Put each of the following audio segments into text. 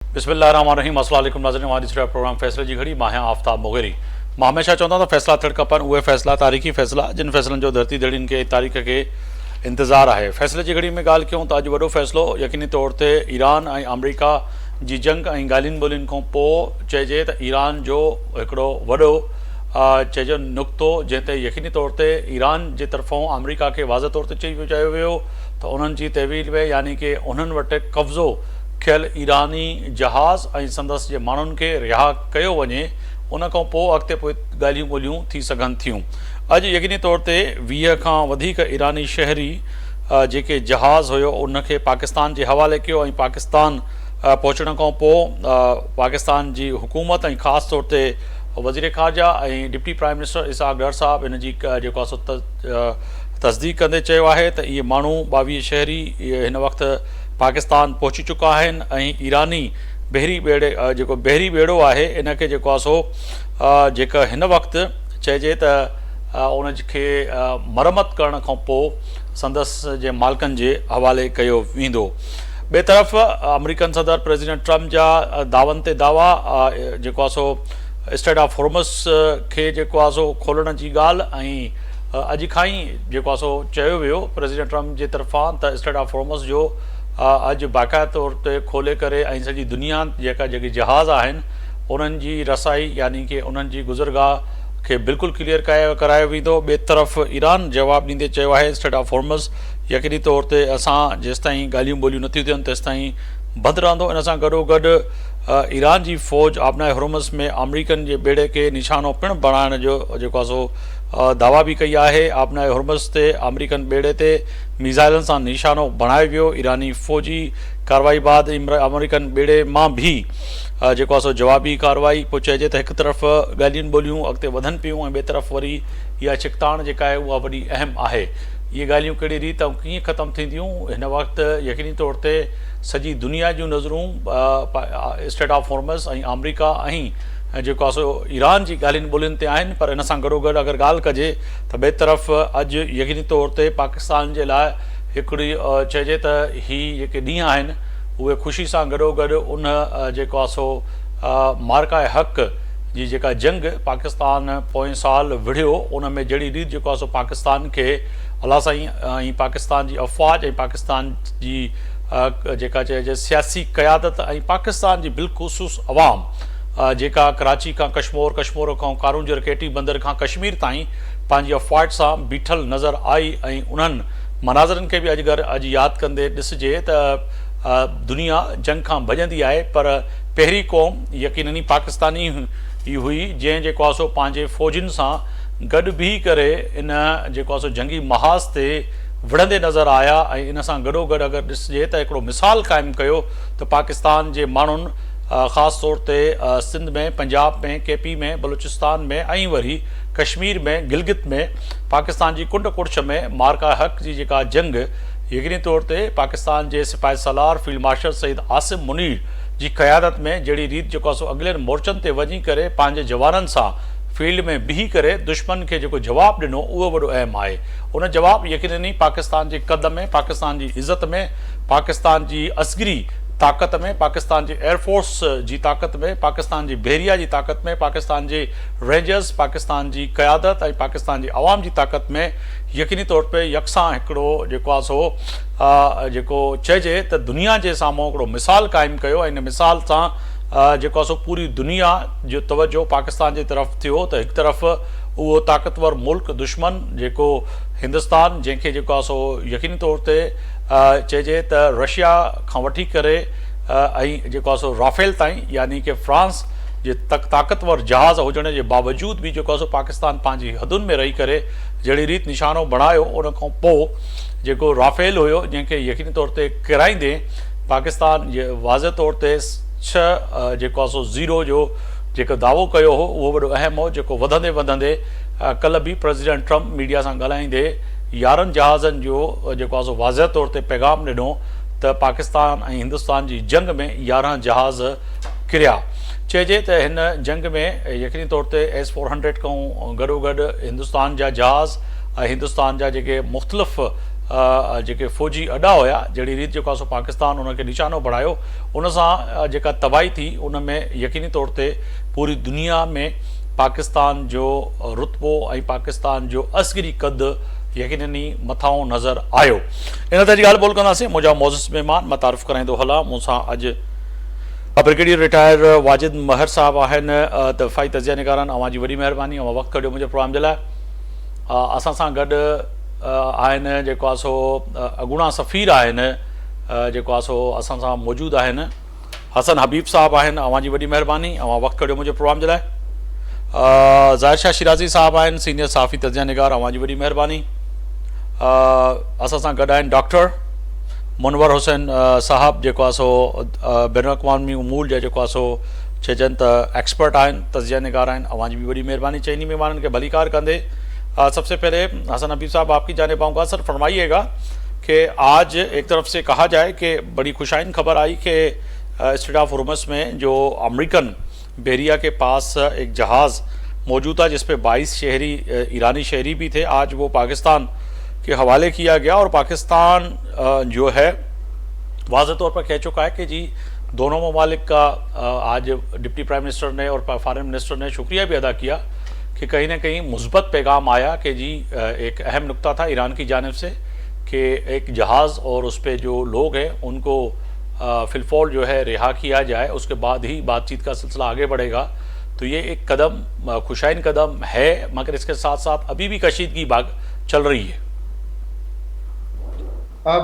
बिस्मिल्लाहिर्रहमानिर्रहीम। अस्सलाम वालेकुम नाज़रीन, हमारी इस प्रोग्राम फैसले जी घड़ी मां आफ्ताब मोगेरी। मां हमेशा चवंदा त फैसला थियण खपनि, उहे फैसला तारीख़ी फैसला जिन फैसलनि जो धरती धड़ियुनि खे तारीख़ खे इंतज़ारु आहे। फैसले जी घड़ी में ॻाल्हि कयूं त अॼु वॾो फ़ैसिलो यकीनी तौर ते ईरान ऐं अमरीका जी जंग ऐं ॻाल्हियुनि ॿोलियुनि खां पोइ चइजे त ईरान जो हिकिड़ो वॾो चइजो नुक़्तो जंहिं ते यकीनी तौर ते ईरान जे तरफ़ां अमरीका खे वाज़ह तौर ते चयो वियो त उन्हनि जी तहवील में यानी कि उन्हनि वटि कब्ज़ो थियल ईरानी जहाज़ ऐं संदसि जे माण्हुनि खे रिहा कयो वञे, उन खां पोइ अॻिते पोइ ॻाल्हियूं ॿोलियूं थी सघनि थियूं। अॼु यकीनी तौर ते 20 खां वधीक ईरानी शहरी जेके जहाज़ हुयो उनखे पाकिस्तान जे हवाले कयो ऐं पाकिस्तान पहुचण खां पोइ पाकिस्तान जी हुकूमत ऐं ख़ासि तौर ते वज़ीर ख़ारजा ऐं डिप्टी प्राइम मिनिस्टर इसहाक़ डर साहब इन जी जेको आहे सो तस्दीक कंदे चयो आहे त इहे माण्हू 22 शहरी हिन वक़्तु पाकिस्तान पहुची चुका आहिनि ऐं ईरानी बहरी ॿेड़ो आहे इनखे जेको आहे सो जेका हिन वक़्तु चइजे त उन खे मरमत करण खां पोइ संदसि जे मालिकनि जे हवाले कयो वेंदो। ॿिए तरफ़ अमरीकन सदर प्रेसिडेंट ट्रम्प जा दावनि ते दावा जेको आहे सो स्ट्रेट ऑफ हॉर्मस खे जेको आहे सो खोलण जी ॻाल्हि ऐं अॼु खां ई जेको आहे सो चयो वियो प्रेसिडेंट ट्रम्प जे तरफ़ां त स्ट्रेट ऑफ हॉर्मस जो अॼु बाक़ाइदा तौर ते खोले करे ऐं सॼी दुनिया जेके जहाज़ आहिनि उन्हनि जी रसाई यानी कि उन्हनि जी गुज़रगाह खे बिल्कुलु क्लियर करायो वेंदो। ॿिए तरफ़ ईरान जवाबु ॾींदे चयो आहे स्ट्रेट ऑफ हॉर्मस यकीनी तौर ते असां जेसिताईं ॻाल्हियूं ॿोलियूं नथियूं थियनि तेसिताईं बंदि रहंदो। इन सां गॾोगॾु ईरान जी फ़ौज आबनाए हॉर्मस में अमरीकन जे ॿेड़े खे निशानो पिणु बणाइण जो जेको आहे सो दावा बि कई आहे। आबनाए हॉर्मस ते अमरीकन ॿेड़े ते मिज़ाइलनि सां निशानो बणायो वियो। ईरानी फ़ौजी कार्रवाई बाद अमरीकन ॿेड़े मां बि जेको आहे सो जवाबी कार्रवाई पोइ चइजे त हिकु तरफ़ ॻाल्हियुनि ॿोलियूं अॻिते वधनि पियूं ऐं ॿिए तरफ़ वरी इहा छिकताण जेका आहे उहा वॾी अहम आहे। इहे ॻाल्हियूं कहिड़ी रीति ऐं कीअं ख़तमु थींदियूं हिन वक़्तु यकीनी तौर ते सॼी दुनिया जूं नज़रूं स्ट्रेट ऑफ हॉर्मस ऐं अमरीका ऐं जेको आहे सो ईरान जी ॻाल्हियुनि ॿोलियुनि ते आहिनि। पर इन सां गॾोगॾु अगरि ॻाल्हि कजे त ॿिए तरफ़ अॼु यकीनी तौर ते पाकिस्तान जे लाइ हिकिड़ी चइजे त हीअ जेके ॾींहं आहिनि उहे ख़ुशी सां गॾोगॾु उन जेको आहे सो मार्का हक़ जी जेका जंग पाकिस्तान पोएं साल विढ़ियो उन में जहिड़ी रीति जेको आहे सो पाकिस्तान खे अलाह साईं ऐं पाकिस्तान जी अफ़वाज ऐं पाकिस्तान जी जेका चइजे सियासी क़यादत ऐं पाकिस्तान जी बिलख़ुसूस अवाम जेका कराची खां कश्मीर खां कारूंजर केटी बंदर खां कश्मीर ताईं पंहिंजी अफ़वाज सां बीठल नज़र आई ऐं उन्हनि मनाज़रनि खे बि अॼु यादि कंदे ॾिसिजे त दुनिया जंग खां भॼंदी आहे पर पहिरीं क़ौम यकीननी पाकिस्तानी ही हुई जंहिं जेको आहे सो पंहिंजे फ़ौजियुनि सां गॾु बीही करे इन जेको आहे सो जंगी महाज़ ते विढ़ंदे नज़र आया ऐं इन सां गॾोगॾु अगरि ॾिसिजे त हिकिड़ो मिसाल क़ाइमु कयो त पाकिस्तान जे माण्हुनि ख़ासि तौर ते सिंध में, पंजाब में, केपी में, बलूचिस्तान में ऐं वरी कश्मीर में, गिलगित में, पाकिस्तान जी कुंड कुड़छ में मार्का हक़ जी जेका जंग यकीनी तौर ते पाकिस्तान जे सिपाही सलार फील्ड मार्शल सईद आसिम मुनीर जी क़यादत में जहिड़ी रीति जेको आहे सो अॻिलनि मोर्चनि ते वञी करे पंहिंजे जवाननि सां फील्ड में बीही करे दुश्मन खे जेको जवाबु ॾिनो उहो वॾो अहम आहे। उन जवाबु यकीननी पाकिस्तान जे कद में, पाकिस्तान जी इज़त में, पाकिस्तान जी असगरी ताक़त में, पाकिस्तान जी एयरफोर्स जी ताक़त में, पाकिस्तान जी बहरिया जी ताक़त में, पाकिस्तान जे रेंजर्स, पाकिस्तान जी क़यादत ऐं पाकिस्तान जी अवाम जी ताक़त में यकीनी तौर ते यकसां हिकिड़ो जेको आहे सो जेको चइजे त दुनिया जे साम्हूं हिकिड़ो मिसाल क़ाइमु कयो ऐं इन मिसाल सां जेको आहे सो पूरी दुनिया जो तवजो पाकिस्तान जे तरफ़ थियो त हिकु तरफ़ उहो ताक़तवर मुल्क दुश्मन जेको हिंदुस्तान जंहिंखे जेको आहे सो यकीनी तौर ते चइजे त रशिया खां वठी करे ऐं जेको आहे सो राफेल ताईं यानी कि फ्रांस जे ताक़तवर जहाज़ हुजण जे बावजूदि बि जेको आहे सो पाकिस्तान पंहिंजी हदुनि में रही करे जहिड़ी रीति निशानो बणायो उन खां पोइ जेको राफेल हुयो जंहिंखे यकीनी तौर ते किराईंदे पाकिस्तान वाज़े तौर ते 6 जेको आहे सो 0 जो जेको दावो कयो हो उहो वॾो अहम हो जेको वधंदे कल्ह बि प्रेसिडेंट ट्रम्प मीडिया सां ॻाल्हाईंदे 11 जहाज़नि जो जेको आहे सो वाज़े तौर ते पैगाम ॾिनो त पाकिस्तान ऐं हिंदुस्तान जी जंग में 11 जहाज़ किरिया। चइजे त हिन जंग में यकीनी तौर ते S-400 खां गॾोगॾु हिंदुस्तान जा जहाज़ ऐं हिंदुस्तान जा जेके मुख़्तलिफ़ जेके फ़ौजी अॾा हुया जहिड़ी रीति जेको आहे सो पाकिस्तान उनखे निशानो बढ़ायो, उन सां जेका तबाही थी उन में यकीनी तौर ते पूरी दुनिया में पाकिस्तान जो रुतबो ऐं पाकिस्तान जो असगरी क़द यकीननी मथां नज़र आयो। इन ते ॻाल्हि ॿोल कंदासीं। मुंहिंजा मोज़िज़ महिमान मां तारीफ़ कराईंदो हलां। मूंसां अॼु ब्रिगेडियर रिटायर वाजिद महर साहब आहिनि, दफ़ाई तज़िया निगारान। अवां जी वॾी महिरबानी, अवां वक़्तु कढियो मुंहिंजे प्रोग्राम जे लाइ। असां सां गॾु आहिनि जेको आहे सो अगुणा सफ़ीर आहिनि, जेको आहे सो असां सां मौजूदु आहिनि। हसन हबीब साहब आहिनि, अवां जी वॾी महिरबानी, अवां वक़्तु कढियो मुंहिंजे प्रोग्राम जे लाइ। ज़ाहिर शाह शिराज़ी साहब आहिनि, सीनियर साफ़ी तज़िया निगार, अवां जी वॾी महिरबानी। असां सां गॾु आहिनि डॉक्टर मुनवर हुसैन साहब, जेको आहे सो बैन अक़वामी उमूर जा जेको आहे सो चइजनि त एक्सपर्ट आहिनि, तज़िया निगार आहिनि, अवां जी भी वॾी महिरबानी। चइनी महिमाननि खे भलीकार कंदे सबसे पहले हसन हबीब साहब आपकी जानिब आऊँगा। सर फरमाइएगा कि आज एक तरफ से कहा जाए कि बड़ी खुशाइन खबर आई कि स्ट्रेट ऑफ होर्मुज़ में जो अमेरिकन बहरिया के पास एक जहाज़ मौजूद था जिस पे 22 शहरी ईरानी शहरी भी थे, आज वो पाकिस्तान के हवाले किया गया और पाकिस्तान जो है वाज़ेह तौर पर कह चुका है कि जी दोनों ममालिक का आज डिप्टी प्राइम मिनिस्टर ने और फॉरेन मिनिस्टर ने शुक्रिया भी अदा किया कि कहीं ना कहीं मुस्बत पैगाम आया कि जी एक अहम नुक्ता था ईरान की जानिब से कि एक जहाज़ और उस पर जो लोग हैं उनको फिलफौल जो है रिहा किया जाए, उसके बाद ही बातचीत का सिलसिला आगे बढ़ेगा। तो ये एक कदम खुशाइन कदम है, मगर इसके साथ साथ अभी भी कशीदगी भाग चल रही है।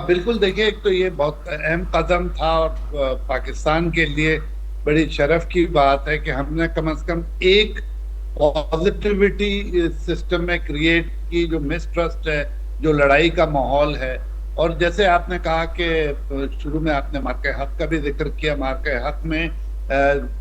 बिल्कुल, देखिए एक तो ये बहुत अहम कदम था और पाकिस्तान के लिए बड़ी शर्फ की बात है कि हमने कम से कम एक पॉजिटिविटी सिस्टम में क्रिएट की, जो मिसट्रस्ट है, जो लड़ाई का माहौल है। और जैसे आपने कहा कि शुरू में आपने मार्के हक का भी जिक्र किया, मार्के हक में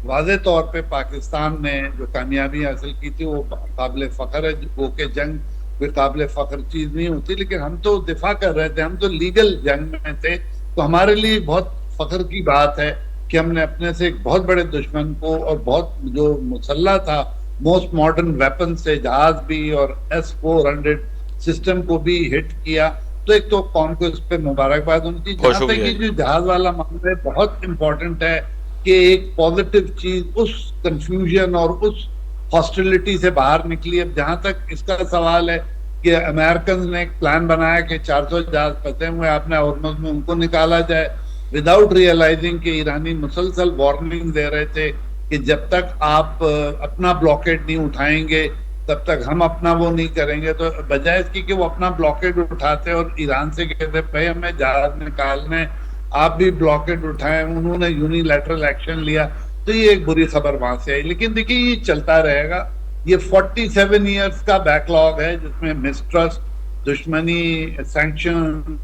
वाज़ेह तौर पे पाकिस्तान ने जो कामयाबी हासिल की थी वो काबिल फ़ख्र है। वो के जंग कोई काबिल फ़ख्र चीज़ नहीं होती, लेकिन हम तो दिफा कर रहे थे, हम तो लीगल जंग में थे। तो हमारे लिए बहुत फ़ख्र की बात है कि हमने अपने से एक बहुत बड़े दुश्मन को और बहुत जो मुसल्ला था मोस्ट मॉडर्न वेपन से, जहाज भी और S-400 सिस्टम को भी हिट किया। तो एक तो कौम को इस पे मुबारकबाद उनकी। जहाँ तक ये जो जहाज वाला मामला है बहुत इंपॉर्टेंट है कि एक पॉजिटिव चीज उस कंफ्यूजन और उस हॉस्टिलिटी से बाहर निकली। अब जहां तक इसका सवाल है कि अमेरिकन ने एक प्लान बनाया कि 400 जहाज फंसे हुए आपने होर्मुज़ में, उनको निकाला जाए, विदाउट रियलाइजिंग कि ईरानी मुसलसल वार्निंग दे रहे थे कि जब तक आप अपना ब्लॉकेड नहीं उठाएंगे तब तक हम अपना वो नहीं करेंगे। तो बजाय इसकी कि वो अपना ब्लॉकेड उठाते और ईरान से कहते भाई हमें जहाज निकालने, आप भी ब्लॉकेड उठाएं, उन्होंने यूनिलैटरल एक्शन लिया। तो ये एक बुरी खबर वहां से आई। लेकिन देखिए ये चलता रहेगा। ये 47 ईयर्स का बैकलॉग है जिसमें मिसट्रस्ट, दुश्मनी, सैंक्शन,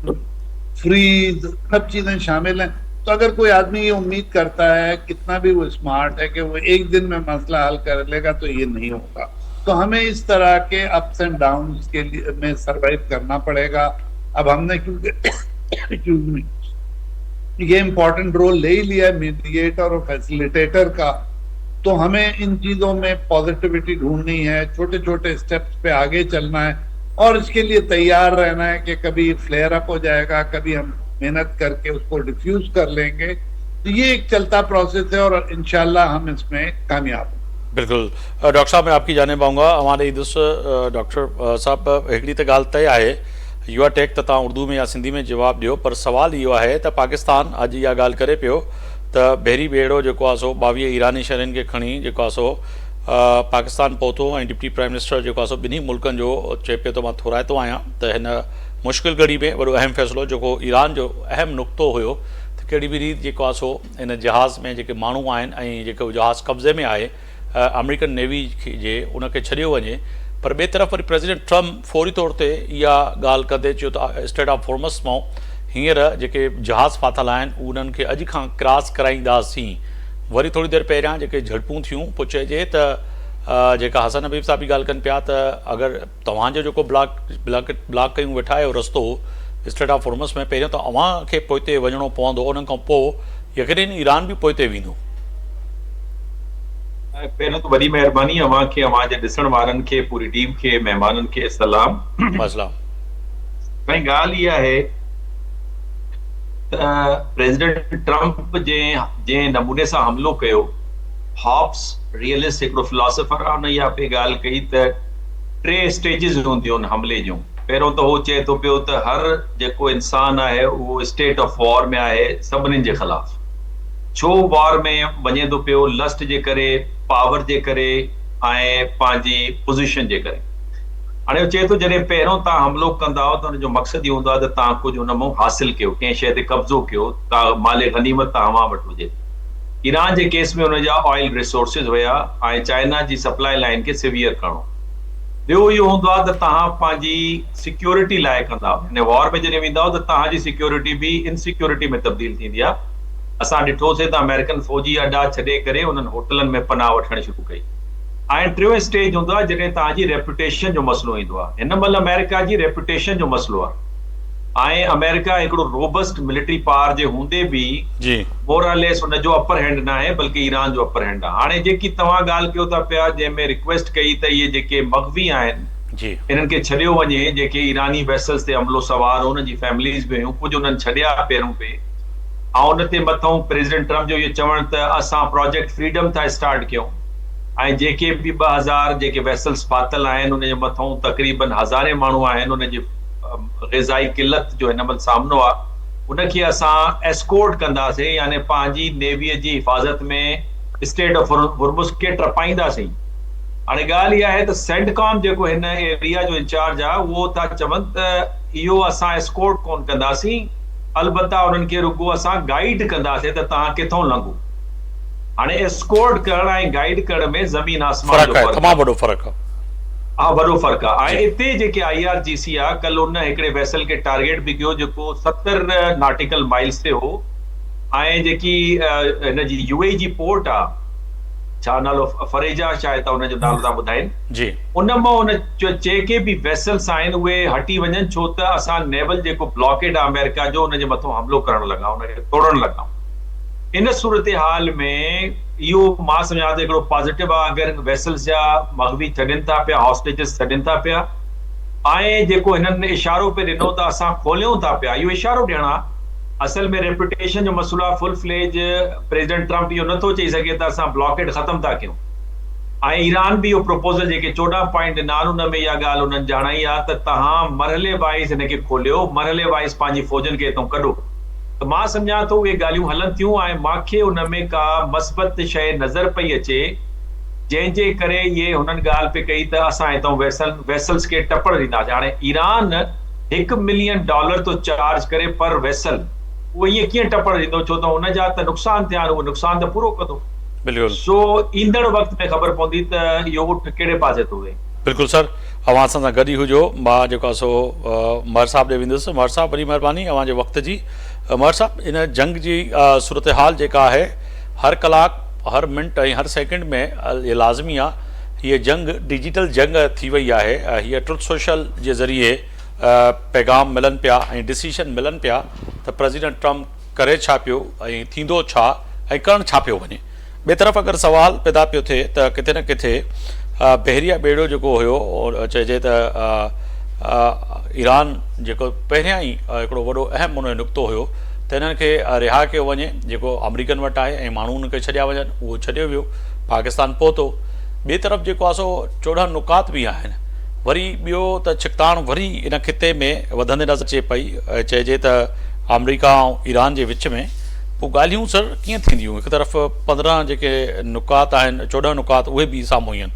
फ्रीज, सब चीजें शामिल हैं। तो अगर कोई आदमी ये उम्मीद करता है, कितना भी वो स्मार्ट है, कि वो एक दिन में मसला हल कर लेगा, तो ये नहीं होगा। तो हमें इस तरह के अप्स एंड डाउन्स के लिए में सरवाइव करना पड़ेगा। अब हमने क्योंकि ये इंपॉर्टेंट रोल ले ही लिया है मीडिएटर और फैसिलिटेटर का, तो हमें इन चीजों में पॉजिटिविटी ढूंढनी है, छोटे छोटे स्टेप्स पे आगे चलना है और इसके लिए तैयार रहना है कि कभी फ्लेयर अप हो जाएगा, कभी हम मेहनत करके उसको डिफ्यूज कर लेंगे। तो ये एक चलता प्रोसेस है और इंशाल्लाह हम इसमें कामयाब होंगे। बिल्कुल डॉक्टर साहब, मैं आपकी जानिब आऊँगा। हमारे डॉक्टर साहब हिकिड़ी त ॻाल्हि तय आहे, युवा टेक त तव्हां उर्दू में या सिंधी में जवाब ॾियो, पर सवाल इहो आहे त पाकिस्तान अॼु इहा ॻाल्हि करे पियो त बहरी ॿेड़ो जेको आहे सो 22 ईरानी शहरनि खे खणी जेको आहे सो पाकिस्तान पहुतो ऐं डिप्टी प्राइम मिनिस्टर जेको आहे सो ॿिन्ही मुल्कनि जो चए पियो त मां थोराइतो आहियां त हिन मुश्किल घड़ी में वॾो अहम फ़ैसिलो जेको ईरान जो अहम नुक़्तो हुयो त कहिड़ी बि रीति जेको आहे सो इन जहाज़ में जेके माण्हू आहिनि ऐं जेको जहाज़ कब्ज़े में आहे अमेरिकन नेवी जे उनखे छॾियो वञे। पर ॿिए तरफ़ वरी प्रेसिडेंट ट्रम्प फौरी तौर ते इहा ॻाल्हि कंदे चयो त स्ट्रेट ऑफ होर्मुज़ मां हींअर जेके जहाज़ फाथल आहिनि उन्हनि खे अॼु खां क्रॉस कराईंदासीं। वरी थोरी देरि पहिरियां जेके झड़पूं थियूं पोइ चइजे त जेका हसन हबीब साहब बि ॻाल्हि कनि पिया त अगरि तव्हांजो जेको ब्लॉक कयूं वेठा आहियो रस्तो स्ट्रेट ऑफ होर्मुज़ में, पहिरियों त अव्हांखे पोइते वञिणो पवंदो, उन खां पोइ यकीनन ईरान बि पोइते वेंदो। पहिरियों त वॾी महिरबानी अव्हांखे, अव्हांजे ॾिसण वारनि खे, पूरी टीम खे, महिमाननि खे सलाम। साईं ॻाल्हि इहा आहे त प्रेसिडेंट ट्रंप जंहिं नमूने सां हमिलो कयो, हॉब्स रियलिस्ट हिकिड़ो फिलोसफर आहे, हुन इहा पे ॻाल्हि कई त 3 स्टेजिस हूंदियूं आहिनि हमले जूं। पहिरियों त उहो चए थो पियो त हर जेको इंसान आहे उहो स्टेट ऑफ वॉर में आहे सभिनीनि जे ख़िलाफ़। छो वॉर में वञे थो पियो? लस्ट जे करे, पावर जे करे ऐं पंहिंजी पोज़ीशन जे करे। हाणे चए थो जॾहिं पहिरियों तव्हां हमलो कंदा त हुनजो मक़सदु इहो हूंदो आहे त तव्हां कुझु हुन मां हासिल कयो, कंहिं शइ ते कब्ज़ो कयो, माले गनीमत तव्हां वटि हुजे। ईरान जे केस में हुनजा ऑयल रिसोर्सिस हुया ऐं चाइना जी सप्लाई लाइन खे सिवियर करणो। ॿियो इहो हूंदो आहे त तव्हां पंहिंजी सिक्योरिटी लाइ कंदा, हिन वॉर में जॾहिं वेंदा त तव्हांजी सिक्योरिटी बि इनसिक्योरिटी में तब्दील थींदी आहे। असां ॾिठोसीं त अमेरिकन फौजी अड्डा छॾे करे उन्हनि होटलनि में पनाह वठणु शुरू कई। ऐं टियों स्टेज हूंदो आहे जॾहिं तव्हांजी रेपुटेशन जो मसलो ईंदो आहे। हिन महिल अमेरिका जी रेपुटेशन जो मसलो आहे ऐं अमेरिका हिकिड़ो रोबस्ट मिलिट्री पावर जे हूंदे बि मोरलेस हुनजो अपर हैंड न आहे, बल्कि ईरान जो अपर हैंड आहे। हाणे जेकी तव्हां ॻाल्हि कयो था पिया, जंहिंमें रिक्वेस्ट कई त इहे जेके मग़वी आहिनि इन्हनि खे छॾियो वञे, जेके ईरानी वेसल्स ते हमलो सवार हुननि जी फैमिलीज़ बि हुयूं, कुझु उन्हनि छॾिया पहिरियों पे, ऐं उन ते मथां प्रेसिडेंट ट्रंप जो इहो चवणु त असां प्रोजेक्ट फ्रीडम था स्टार्ट कयूं ऐं जेके बि 2000 जेके वेसल्स फाथल आहिनि उनजे मथां तक़रीबन 1000 माण्हू आहिनि, उनजी ग़िज़ाई किल्लत जो हिन महिल सामनो आहे, उनखे असां एस्कोर्ट कंदासीं, यानी पंहिंजी नेवीअ जी हिफ़ाज़त में स्टेट ऑफ हुर्मुज़ खे टपाईंदासीं। हाणे ॻाल्हि इहा आहे त सेंटकॉम जेको हिन एरिया जो इंचार्ज आहे उहो था चवनि त इहो असां एस्कोर्ट कोन कंदासीं, अलबत्ता उन्हनि खे रुॻो असां गाइड कंदासीं त तव्हां किथां लंघो। हाणे एस्कोर्ट करण ऐं गाइड करण में ज़मीन आसमान जो फ़र्क़ु, तमामु वॾो फ़र्क़ु आहे। हा, वॾो फ़र्क़ु आहे। ऐं हिते जेके IRGC आहे, कल्ह उन हिकिड़े वेसल खे टारगेट बि कयो जेको 70 नॉटिकल माइल्स ते हो, ऐं जेकी हिन जी UAE जी पोर्ट आहे, छा नालो, फरेजा शायद हुनजो नालो तव्हां ॿुधाइनि जी, उन मां उन जेके बि वेसल्स आहिनि उहे हटी वञनि, छो त असां नेवल जेको ब्लॉकेड आहे अमेरिका जो उनजे मथां हमलो करण लॻा, उनखे तोड़ण लॻा। इन सूरत हाल में इहो मां सम्झां थो हिकिड़ो पॉज़िटिव आहे। अगरि वेसल्स जा मग़वी छॾनि था पिया, हॉस्टेजेस छॾनि था पिया, ऐं जेको हिननि इशारो पे ॾिनो त असां खोलियूं था पिया, इहो इशारो ॾियणु आहे। असल में रेपुटेशन जो मसइलो आहे। फुल फ्लेज प्रेसिडेंट ट्रंप इहो नथो चई सघे त असां ब्लॉकेड ख़तम था कयूं, ऐं ईरान बि इहो प्रपोज़ल जेके 14 पॉइंट ॾिना उन में इहा ॻाल्हि उन्हनि ॼाणाई आहे त तव्हां मरहले वाइज़ हिनखे खोलियो, मरहले वाइज़ पंहिंजी फ़ौजनि खे हितां कढो। त मां सम्झां थो उहे ॻाल्हियूं हलनि थियूं, ऐं मूंखे उन में का मस्बत शइ नज़र पई अचे, जंहिंजे करे इहे हुननि ॻाल्हि पे कई त असां हितां वेसल्स खे टपड़ ॾींदासीं। हाणे ईरान $1 मिलियन थो चार्ज करे पर वेसल, उहो ईअं कीअं टपड़ ॾींदो, छो त हुनजा त नुक़सान थिया आहिनि, उहो नुक़सान त पूरो कंदो। बिल्कुलु। सो ईंदड़ वक़्त में ख़बर पवंदी त इहो उठ कहिड़े पासे थो वञे। बिल्कुलु सर, अवां असां सां गॾु ई हुजो। मां जेको आहे सो महर साहब ॾे वेंदुसि। महर साहब, वॾी महिरबानी अवां जे वक़्त जी। महर साहब, इन जंग जी सूरत हाल जेका आहे, हर कलाक, हर मिंट ऐं हर सेकेंड में इहे लाज़मी आहे, हीअ जंग डिजिटल जंग थी वई आहे। हीअ ट्रुथ सोशल जे ज़रिए पैगाम मिलनि पिया ऐं डिसीशन मिलनि पिया त प्रेसिडेंट ट्रंप करे छा पियो ऐं थींदो छा ऐं करणु छा पियो वञे। ॿिए तरफ़ अगरि सवाल पैदा पियो थिए त किथे न किथे बहरिया ॿेड़ो जेको हुयो, चइजे त ईरान जेको पहिरियां ई हिकिड़ो वॾो अहम उन जो नुक़्तो हुयो त हिननि खे रिहा कयो वञे, जेको अमरीकन वटि आहे, ऐं माण्हू उनखे छॾिया वञनि, उहो छॾियो वियो, पाकिस्तान पहुतो। ॿिए तरफ़ जेको आहे सो 14 नुकात बि आहिनि। वरी ॿियो त छिकताण वरी इन खिते में वधंदे नज़र अचे पई, चइजे त अमरीका ऐं ईरान जे विच में। पोइ ॻाल्हियूं सर कीअं थींदियूं? हिकु तरफ़ 15 जेके नुकात आहिनि, 14 नुकात उहे बि साम्हूं आहिनि।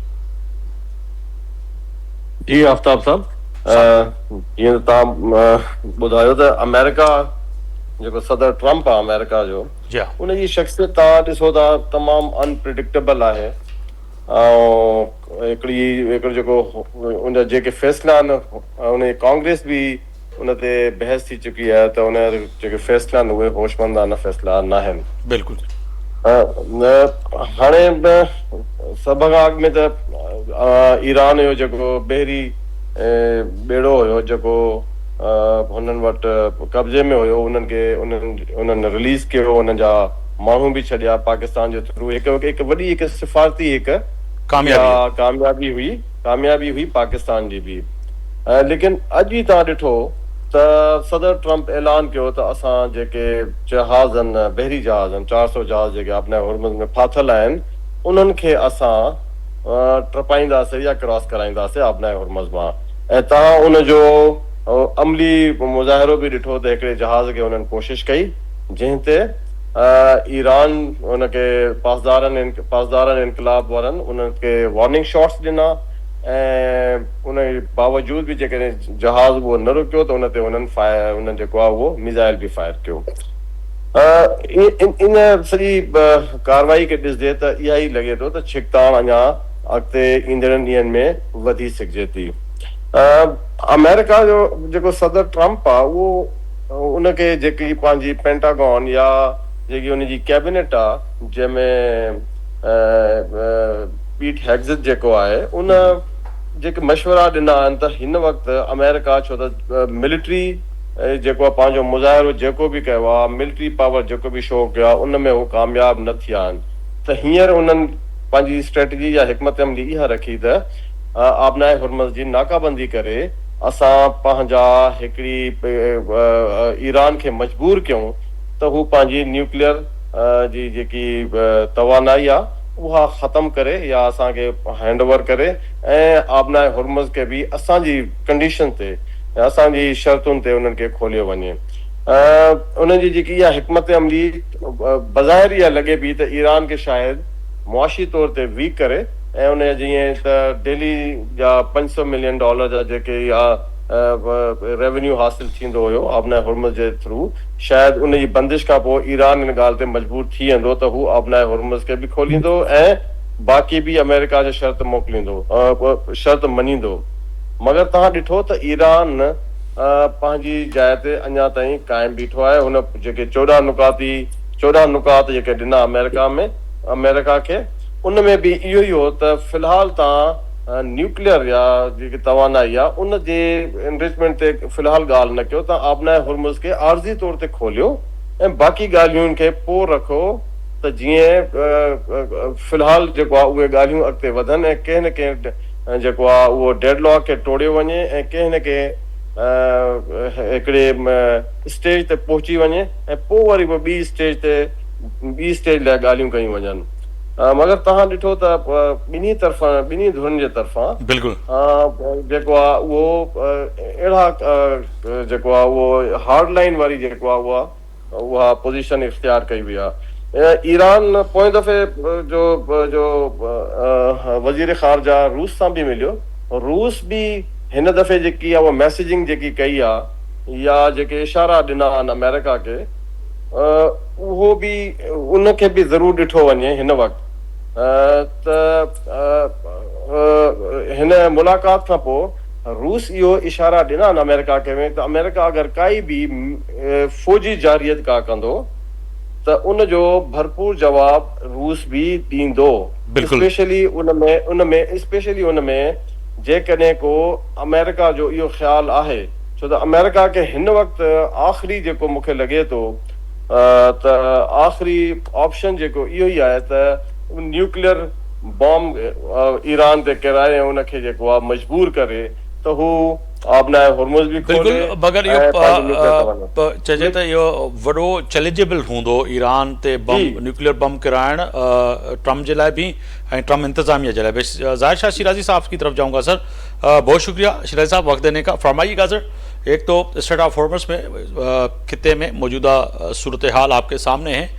जी आफ्ताब साहब, जीअं तव्हां ॿुधायो त अमेरिका जेको सदर ट्रंप आहे अमेरिका जो, उनजी शख्सियत तव्हां ॾिसो था तमामु अनप्रिडिक्टेबल आहे। ऐं हिकिड़ो जेको उन जेके फ़ैसिला आहिनि, उन कांग्रेस बि उन ते बहस थी चुकी आहे त उन जेके फ़ैसिला आहिनि उहे होशमंदाना फ़ैसिला न आहिनि। बिल्कुलु। हाणे सभ खां अॻु में त ईरान जो जेको बहरी ॿेड़ो हुयो जेको हुननि वटि कब्ज़े में हुयो, उन्हनि खे उन्हनि रिलीज़ कयो, उन्हनि जा माण्हू बि छॾिया पाकिस्तान जे थ्रू। हिकु वॾी हिकु सिफ़ारती हिकु कामयाबी हुई पाकिस्तान जी बि। लेकिन अॼु ई तव्हां ॾिठो त त सदर ट्रम्प ऐलान कयो त असां जेके जहाज़ आहिनि, बहरी जहाज़ आहिनि, 400 जहाज़ जेके अपने हुर्मुज़ में फाथल आहिनि, उन्हनि खे असां टपाईंदासीं या क्रॉस कराईंदासीं अपने हुर्मुज़ मां। ऐं तव्हां उनजो अमली मुज़ाहिरो बि ॾिठो त हिकिड़े जहाज़ खे उन्हनि कोशिश कई, जंहिं ते ईरान उनखे पासदारनि इनकलाब वारनि उन्हनि खे वार्निंग शॉट्स ॾिना, ऐं उन बावजूद बि जेकॾहिं जहाज़ उहो न रुकियो त उन ते उन्हनि जेको आहे उहो मिज़ाइल बि फायर कयो। इन सॼी कार्रवाई खे ॾिसजे त इहा ई लॻे थो त छिकताण अञा अॻिते ईंदड़नि ॾींहंनि में वधी सघिजे थी। अमेरिका जो जेको सदर ट्रम्प आहे उहो उनखे जेकी पंहिंजी पेंटागॉन या जेकी उनजी कैबिनेट आहे, जंहिंमें पीट हेग्ज़िट जेको आहे, उन जेके मशवरा ॾिना आहिनि त हिन वक़्तु अमेरिका छो त मिलिट्री जेको आहे पंहिंजो मुज़ाहिरो जेको बि कयो आहे, मिलिट्री पावर जेको बि शो कयो आहे, उन में उहो कामयाब न थिया आहिनि। त हींअर उन्हनि पंहिंजी स्ट्रेटजी या हिकमत अमली इहा रखी त आबनाए हुर्मुज़ जी नाकाबंदी करे असां पंहिंजा हिकिड़ी ईरान खे मजबूर कयूं त हू पंहिंजी न्यूक्लियर जी जेकी तवानाई आहे उहा ख़तम करे या असांखे हैंडओवर करे ऐं आबनाए हुर्मुज़ खे बि असांजी कंडीशन ते, असांजी शर्तुनि ते उन्हनि खे खोलियो वञे। उन्हनि जी जेकी इहा हिकमत अमली बज़ाहिर इहा लॻे पई त ईरान खे शायदि मुआशी तौर ते वीक करे, ऐं उन जीअं त डेली जा $500 मिलियन जा जेके रेवेन्यू हासिल थींदो हुयो आबनाए हुर्मुज़ जे थ्रू, शायदि उन जी बंदिश खां पोइ ईरान इन ॻाल्हि ते मजबूर थी वेंदो त हू आबनाए हुर्मुज़ खे बि खोलींदो ऐं बाक़ी बि अमेरिका जो शर्त मोकिलींदो, शर्त मञींदो। मगर तव्हां ॾिठो त ईरान पंहिंजी जाइ ते अञा ताईं क़ाइमु बीठो आहे। हुन जेके 14 नुकात जेके ॾिना अमेरिका खे, उन में बि इहो ई हो त फ़िलहाल तव्हां न्यूक्लियर या जेकी तवानाई आहे उन जे एनरिचमेंट ते फ़िलहाल ॻाल्हि न कयो, तव्हां आबनाए हुर्मुज़ खे आर्ज़ी तौर ते खोलियो ऐं बाक़ी ॻाल्हियुनि खे पोइ रखो त जीअं फ़िलहाल जेको आहे उहे ॻाल्हियूं अॻिते वधनि ऐं कंहिं न कंहिं जेको आहे उहो डेडलॉक खे टोड़ियो वञे ऐं कंहिं न कंहिं हिकिड़े स्टेज ते पहुची वञे ऐं पोइ वरी उहो ॿी स्टेज लाइ ॻाल्हियूं कयूं वञनि। मगर तव्हां ॾिठो त ॿिन्ही धुरनि जे तरफ़ां बिल्कुलु जेको आहे उहो अहिड़ा जेको आहे उहो हार्ड लाइन वारी जेको आहे उहा पोज़ीशन इख्तियार कई वई आहे। ईरान पोएं दफ़े जो वज़ीर ख़ारजा रूस सां बि मिलियो, रूस बि हिन दफ़े जेकी आहे उहा मैसेजिंग जेकी कई आहे या जेके इशारा ॾिना आहिनि अमेरिका खे, उहो बि उनखे बि ज़रूरु ॾिठो वञे हिन वक़्तु त हिन मुलाक़ात खां पोइ रूस इहो इशारा ॾिना आहिनि अमेरिका खे त अमेरिका अगरि काई बि फ़ौजी जारियत का कंदो त उनजो भरपूर जवाब रूस बि ॾींदो। स्पेशली उनमें जेकॾहिं को अमेरिका जो इहो ख़्यालु आहे, छो त अमेरिका खे हिन वक़्तु आख़िरी जेको मूंखे लॻे थो त आख़िरी ऑप्शन जेको इहो ई आहे त न्यूक्लियर बॉम्ब ईरान ते किराए ऐं उनखे जेको आहे मजबूर करे त हू आबनाए हुर्मुज़ बि खोले। मगर इहो चइजे त इहो वॾो चैलेंजेबल हूंदो ईरान ते न्यूक्लियर बम किराइण ट्रम्प जे लाइ भी ऐं ट्रम्प इंतजामिया जे लाइ भी। ज़ाहिर शाह शिराजी साहब की तरफ जाऊंगा। सर बहुत शुक्रिया शिराजी साहब वक्त देने का। फरमाइएगा सर, एक तो स्ट्रेट ऑफ हॉर्मज़ में खिते में मौजूदा सूरत हाल आपके सामने है,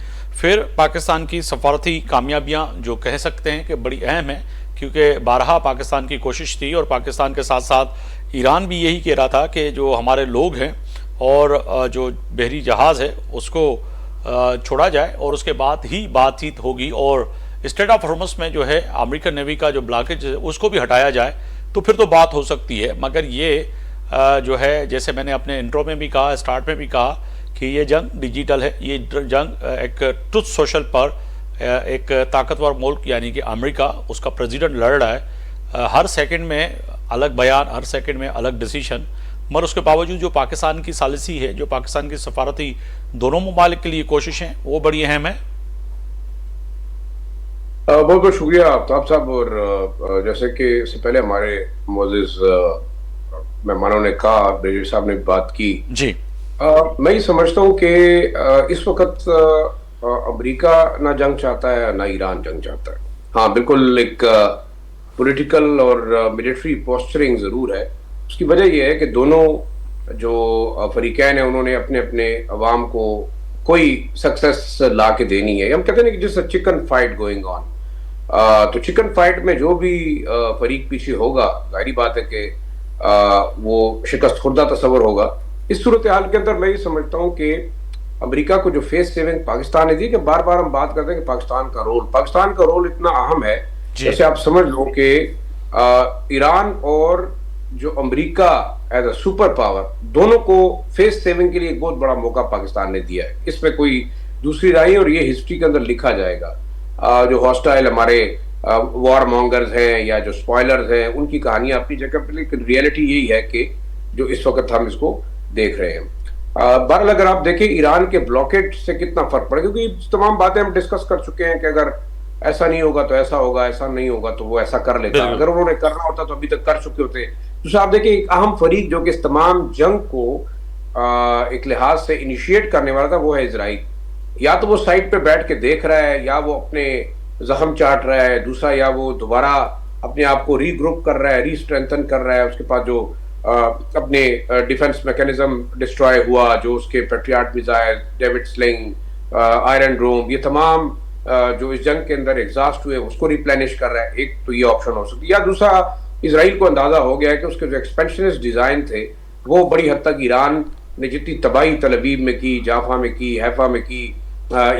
फिर पाकिस्तान की सफारती कामयाबियाँ जो कह सकते हैं कि बड़ी अहम है, क्योंकि बारहा पाकिस्तान की कोशिश थी और पाकिस्तान के साथ साथ ईरान भी यही कह रहा था कि जो हमारे लोग हैं और जो बहरी जहाज़ है उसको छोड़ा जाए और उसके बाद ही बातचीत होगी और स्ट्रेट ऑफ हॉर्मज़ में जो है अमेरिकन नेवी का जो ब्लॉकेज है उसको भी हटाया जाए तो फिर तो बात हो सकती है। मगर ये जो है जैसे मैंने अपने इंट्रो में भी कहा, स्टार्ट में भी कहा कि ये जंग डिजिटल है, ये जंग एक ट्रुथ सोशल पर एक ताकतवर मुल्क यानी कि अमेरिका, उसका प्रेसिडेंट लड़ रहा है। हर सेकंड में अलग बयान, हर सेकंड में अलग डिसीजन, मगर उसके बावजूद जो पाकिस्तान की सालिसी है, जो पाकिस्तान की सफारती दोनों ममालिक के लिए कोशिशें, वो बड़ी अहम है। बहुत बहुत शुक्रिया आफ्ताब साहब। और जैसे कि इससे पहले हमारे मोअज़्ज़िज़ मेहमानों ने कहा, ब्रिगेड साहब ने बात की जी। मैं ये समझता हूँ कि इस वक्त अमेरिका ना जंग चाहता है ना ईरान जंग चाहता है। हाँ बिल्कुल, एक पॉलिटिकल और मिलिट्री पोस्चरिंग जरूर है। उसकी वजह यह है कि दोनों जो फरीकैन है उन्होंने अपने अपने अवाम को कोई सक्सेस ला के देनी है। हम कहते हैं कि जिस चिकन फाइट गोइंग ऑन, तो चिकन फाइट में जो भी फरीक पीछे होगा, जाहिर बात है कि वो शिकस्त खुर्दा तस्वर होगा। इस सूरत हाल के अंदर मैं ये समझता हूँ कि अमेरिका को जो फेस सेविंग पाकिस्तान ने दी, कि बार बार हम बात करते हैं कि पाकिस्तान का रोल इतना अहम है, जैसे आप समझ लो कि ईरान और जो America as a super power, दोनों को फेस सेविंग के लिए एक बहुत बड़ा मौका पाकिस्तान ने दिया है। इसमें कोई दूसरी राय है और ये हिस्ट्री के अंदर लिखा जाएगा। जो हॉस्टाइल हमारे वॉर मॉन्गर्स हैं या जो स्पॉयलर्स हैं, उनकी कहानियां अपनी जगह पर, लेकिन रियलिटी यही है कि जो इस वक्त हम इसको देख रहे हैं। बहरहाल अगर आप देखें ईरान के ब्लॉकेट से कितना फर्क पड़ेगा, क्योंकि तमाम बातें हम डिस्कस कर चुके हैं कि अगर ऐसा नहीं होगा तो ऐसा होगा, ऐसा नहीं होगा तो वो ऐसा कर लेता। अगर उन्होंने करना होता तो अभी तक कर चुके होते। तो आप देखिए एक अहम फरीक जो कि इस तमाम जंग को एक लिहाज से इनिशिएट करने वाला था, वो है इजराइल। या तो वो साइड पे बैठ के देख रहा है, या वो अपने जख्म चाट रहा है, दूसरा या वो दोबारा अपने आप को रीग्रुप कर रहा है, रीस्ट्रेंथन कर रहा है। उसके पास जो अपने डिफेंस मैकेनिज्म डिस्ट्रॉय हुआ, जो उसके Patriot missile, David Sling, Iron Dome, ये तमाम जो इस जंग के अंदर एग्जॉस्ट हुए उसको रिप्लेनिश कर रहा है। एक तो ये ऑप्शन हो सकती है। या दूसरा, इसराइल को अंदाजा हो गया है कि उसके जो एक्सपेंशनिस्ट डिजाइन थे वो बड़ी हद तक ईरान ने जितनी तबाही तल अवीव में की, जाफा में की, हैफा में की,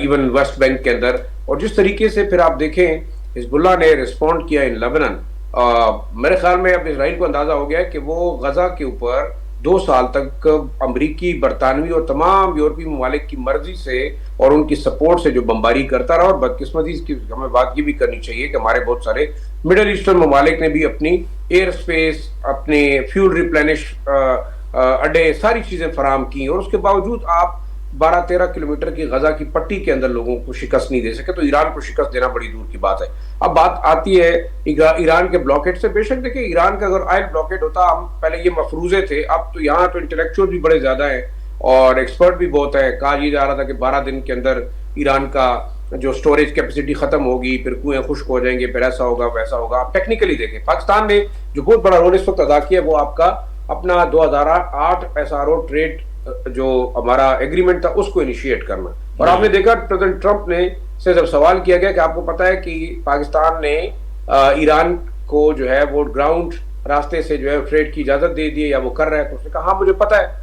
इवन वेस्ट बैंक के अंदर, और जिस तरीके से फिर आप देखें हिजबुल्लाह ने रिस्पॉन्ड किया इन लेबनान, मेरे ख्याल में अब इसराइल को अंदाजा हो गया है कि वो गजा के ऊपर 2 साल तक अमरीकी, बरतानवी और तमाम यूरोपीय ममालिक की मर्जी से और उनकी सपोर्ट से जो बमबारी करता रहा। और बदकिस्मती की हमें बात ये भी करनी चाहिए कि हमारे बहुत सारे मिडल ईस्टर्न ममालिक ने भी अपनी एयर स्पेस, अपने फ्यूल रिप्लेनिश अड्डे, सारी चीजें फराम की, और उसके बावजूद आप 12-13 किलोमीटर की गजा की पट्टी के अंदर लोगों को शिकस्त नहीं दे सके। तो ईरान को शिकस्त देना बड़ी दूर की बात है। अब बात आती है ईरान के ब्लॉकेट से। बेशक देखिए, ईरान का अगर ऑयल ब्लॉकेट होता, हम पहले ये मफरूजे थे, अब तो यहाँ तो इंटेलेक्चुअल भी बड़े ज्यादा है और एक्सपर्ट भी बहुत है। कहा यह जा रहा था कि 12 दिन के अंदर ईरान का जो स्टोरेज कैपेसिटी खत्म होगी, फिर कुएं खुश्क हो जाएंगे, फिर ऐसा होगा वैसा होगा। आप टेक्निकली देखें, पाकिस्तान ने जो बहुत बड़ा रोल इस वक्त अदा किया वो आपका अपना 2008 SRO ट्रेड जो हमारा एग्रीमेंट था उसको इनिशिएट करना। और आपने देखा प्रेसिडेंट ट्रंप ने से जब सवाल किया गया कि आपको पता है कि पाकिस्तान ने ईरान को जो है वो ग्राउंड रास्ते से जो है ट्रेड की इजाजत दे दी है या वो कर रहा है, तो उसने कहा हाँ मुझे पता है,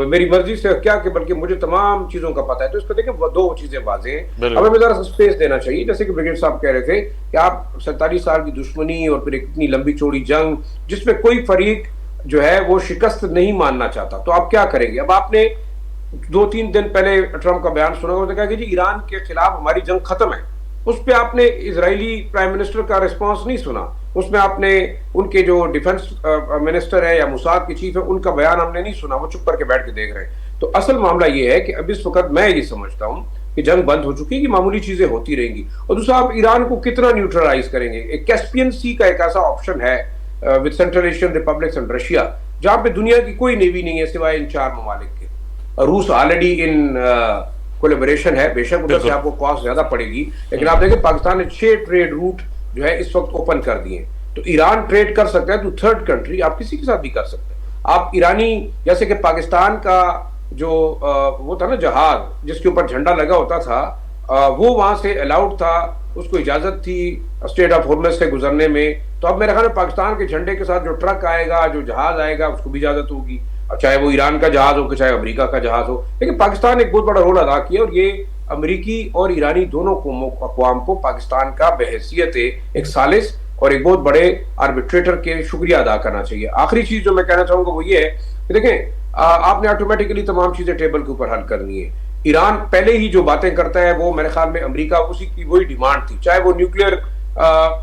मेरी मर्जी से क्या कि बल्कि मुझे तमाम चीजों का पता है। तो इसको देखें, 2 चीजें वाजे हैं। अब हमें जरा स्पेस देना चाहिए। जैसे कि ब्रिगेड साहब कह रहे थे कि आप 47 साल की दुश्मनी और फिर इतनी लंबी चौड़ी जंग जिसमें कोई फरीक जो है वो शिकस्त नहीं मानना चाहता, तो आप क्या करेंगे? अब आपने 2-3 दिन पहले ट्रंप का बयान सुना, उसने कहा कि जी ईरान के खिलाफ हमारी जंग खत्म है। उस पर आपने इजरायली प्राइम मिनिस्टर का रिस्पांस नहीं सुना। उसमें आपने उनके जो डिफेंस मिनिस्टर है या मुसाद के चीफ है उनका बयान हमने नहीं सुना। वो चुप करके बैठ के देख रहे हैं। तो असल मामला ये है कि अब इस वक्त मैं ये समझता हूँ कि जंग बंद हो चुकी है, कि मामूली चीजें होती रहेंगी। और दूसरा, आप ईरान को कितना न्यूट्रलाइज करेंगे? एक कैस्पियन सी का एक ऐसा ऑप्शन है with central Asian republics and Russia, जहां पे दुनिया की कोई नेवी नहीं है सिवाय इन 4 ममालिक के। रूस ऑलरेडी इन कोलैबोरेशन है, बेशक उधर से आपको कॉस्ट ज्यादा पड़ेगी, लेकिन आप देखें पाकिस्तान ने 6 ट्रेड रूट जो है इस वक्त ओपन कर दिए। तो ईरान ट्रेड कर सकता है टू थर्ड कंट्री, आप किसी के साथ भी कर सकते हैं। आप ईरानी, जैसे कि पाकिस्तान का जो वो था ना जहाज जिसके ऊपर झंडा लगा होता था, वो वहां से अलाउड था, उसको इजाजत थी स्टेट ऑफ हॉर्मस से गुजरने में। तो अब मेरे ख्याल में पाकिस्तान के झंडे के साथ जो ट्रक आएगा, जो जहाज आएगा, उसको भी इजाजत होगी, चाहे वो ईरान का जहाज हो चाहे अमेरिका का जहाज हो। लेकिन पाकिस्तान ने एक बहुत बड़ा रोल अदा किया और ये अमेरिकी और ईरानी दोनों अक़वाम को पाकिस्तान का बहैसियत एक सालिस और एक बहुत बड़े आर्बिट्रेटर के शुक्रिया अदा करना चाहिए। आखिरी चीज जो मैं कहना चाहूंगा वो ये है कि देखें, आपने ऑटोमेटिकली तमाम चीजें टेबल के ऊपर हल करनी है। ईरान पहले ही जो बातें करता है वो मेरे ख्याल में अमेरिका उसी की वही डिमांड थी, चाहे वो न्यूक्लियर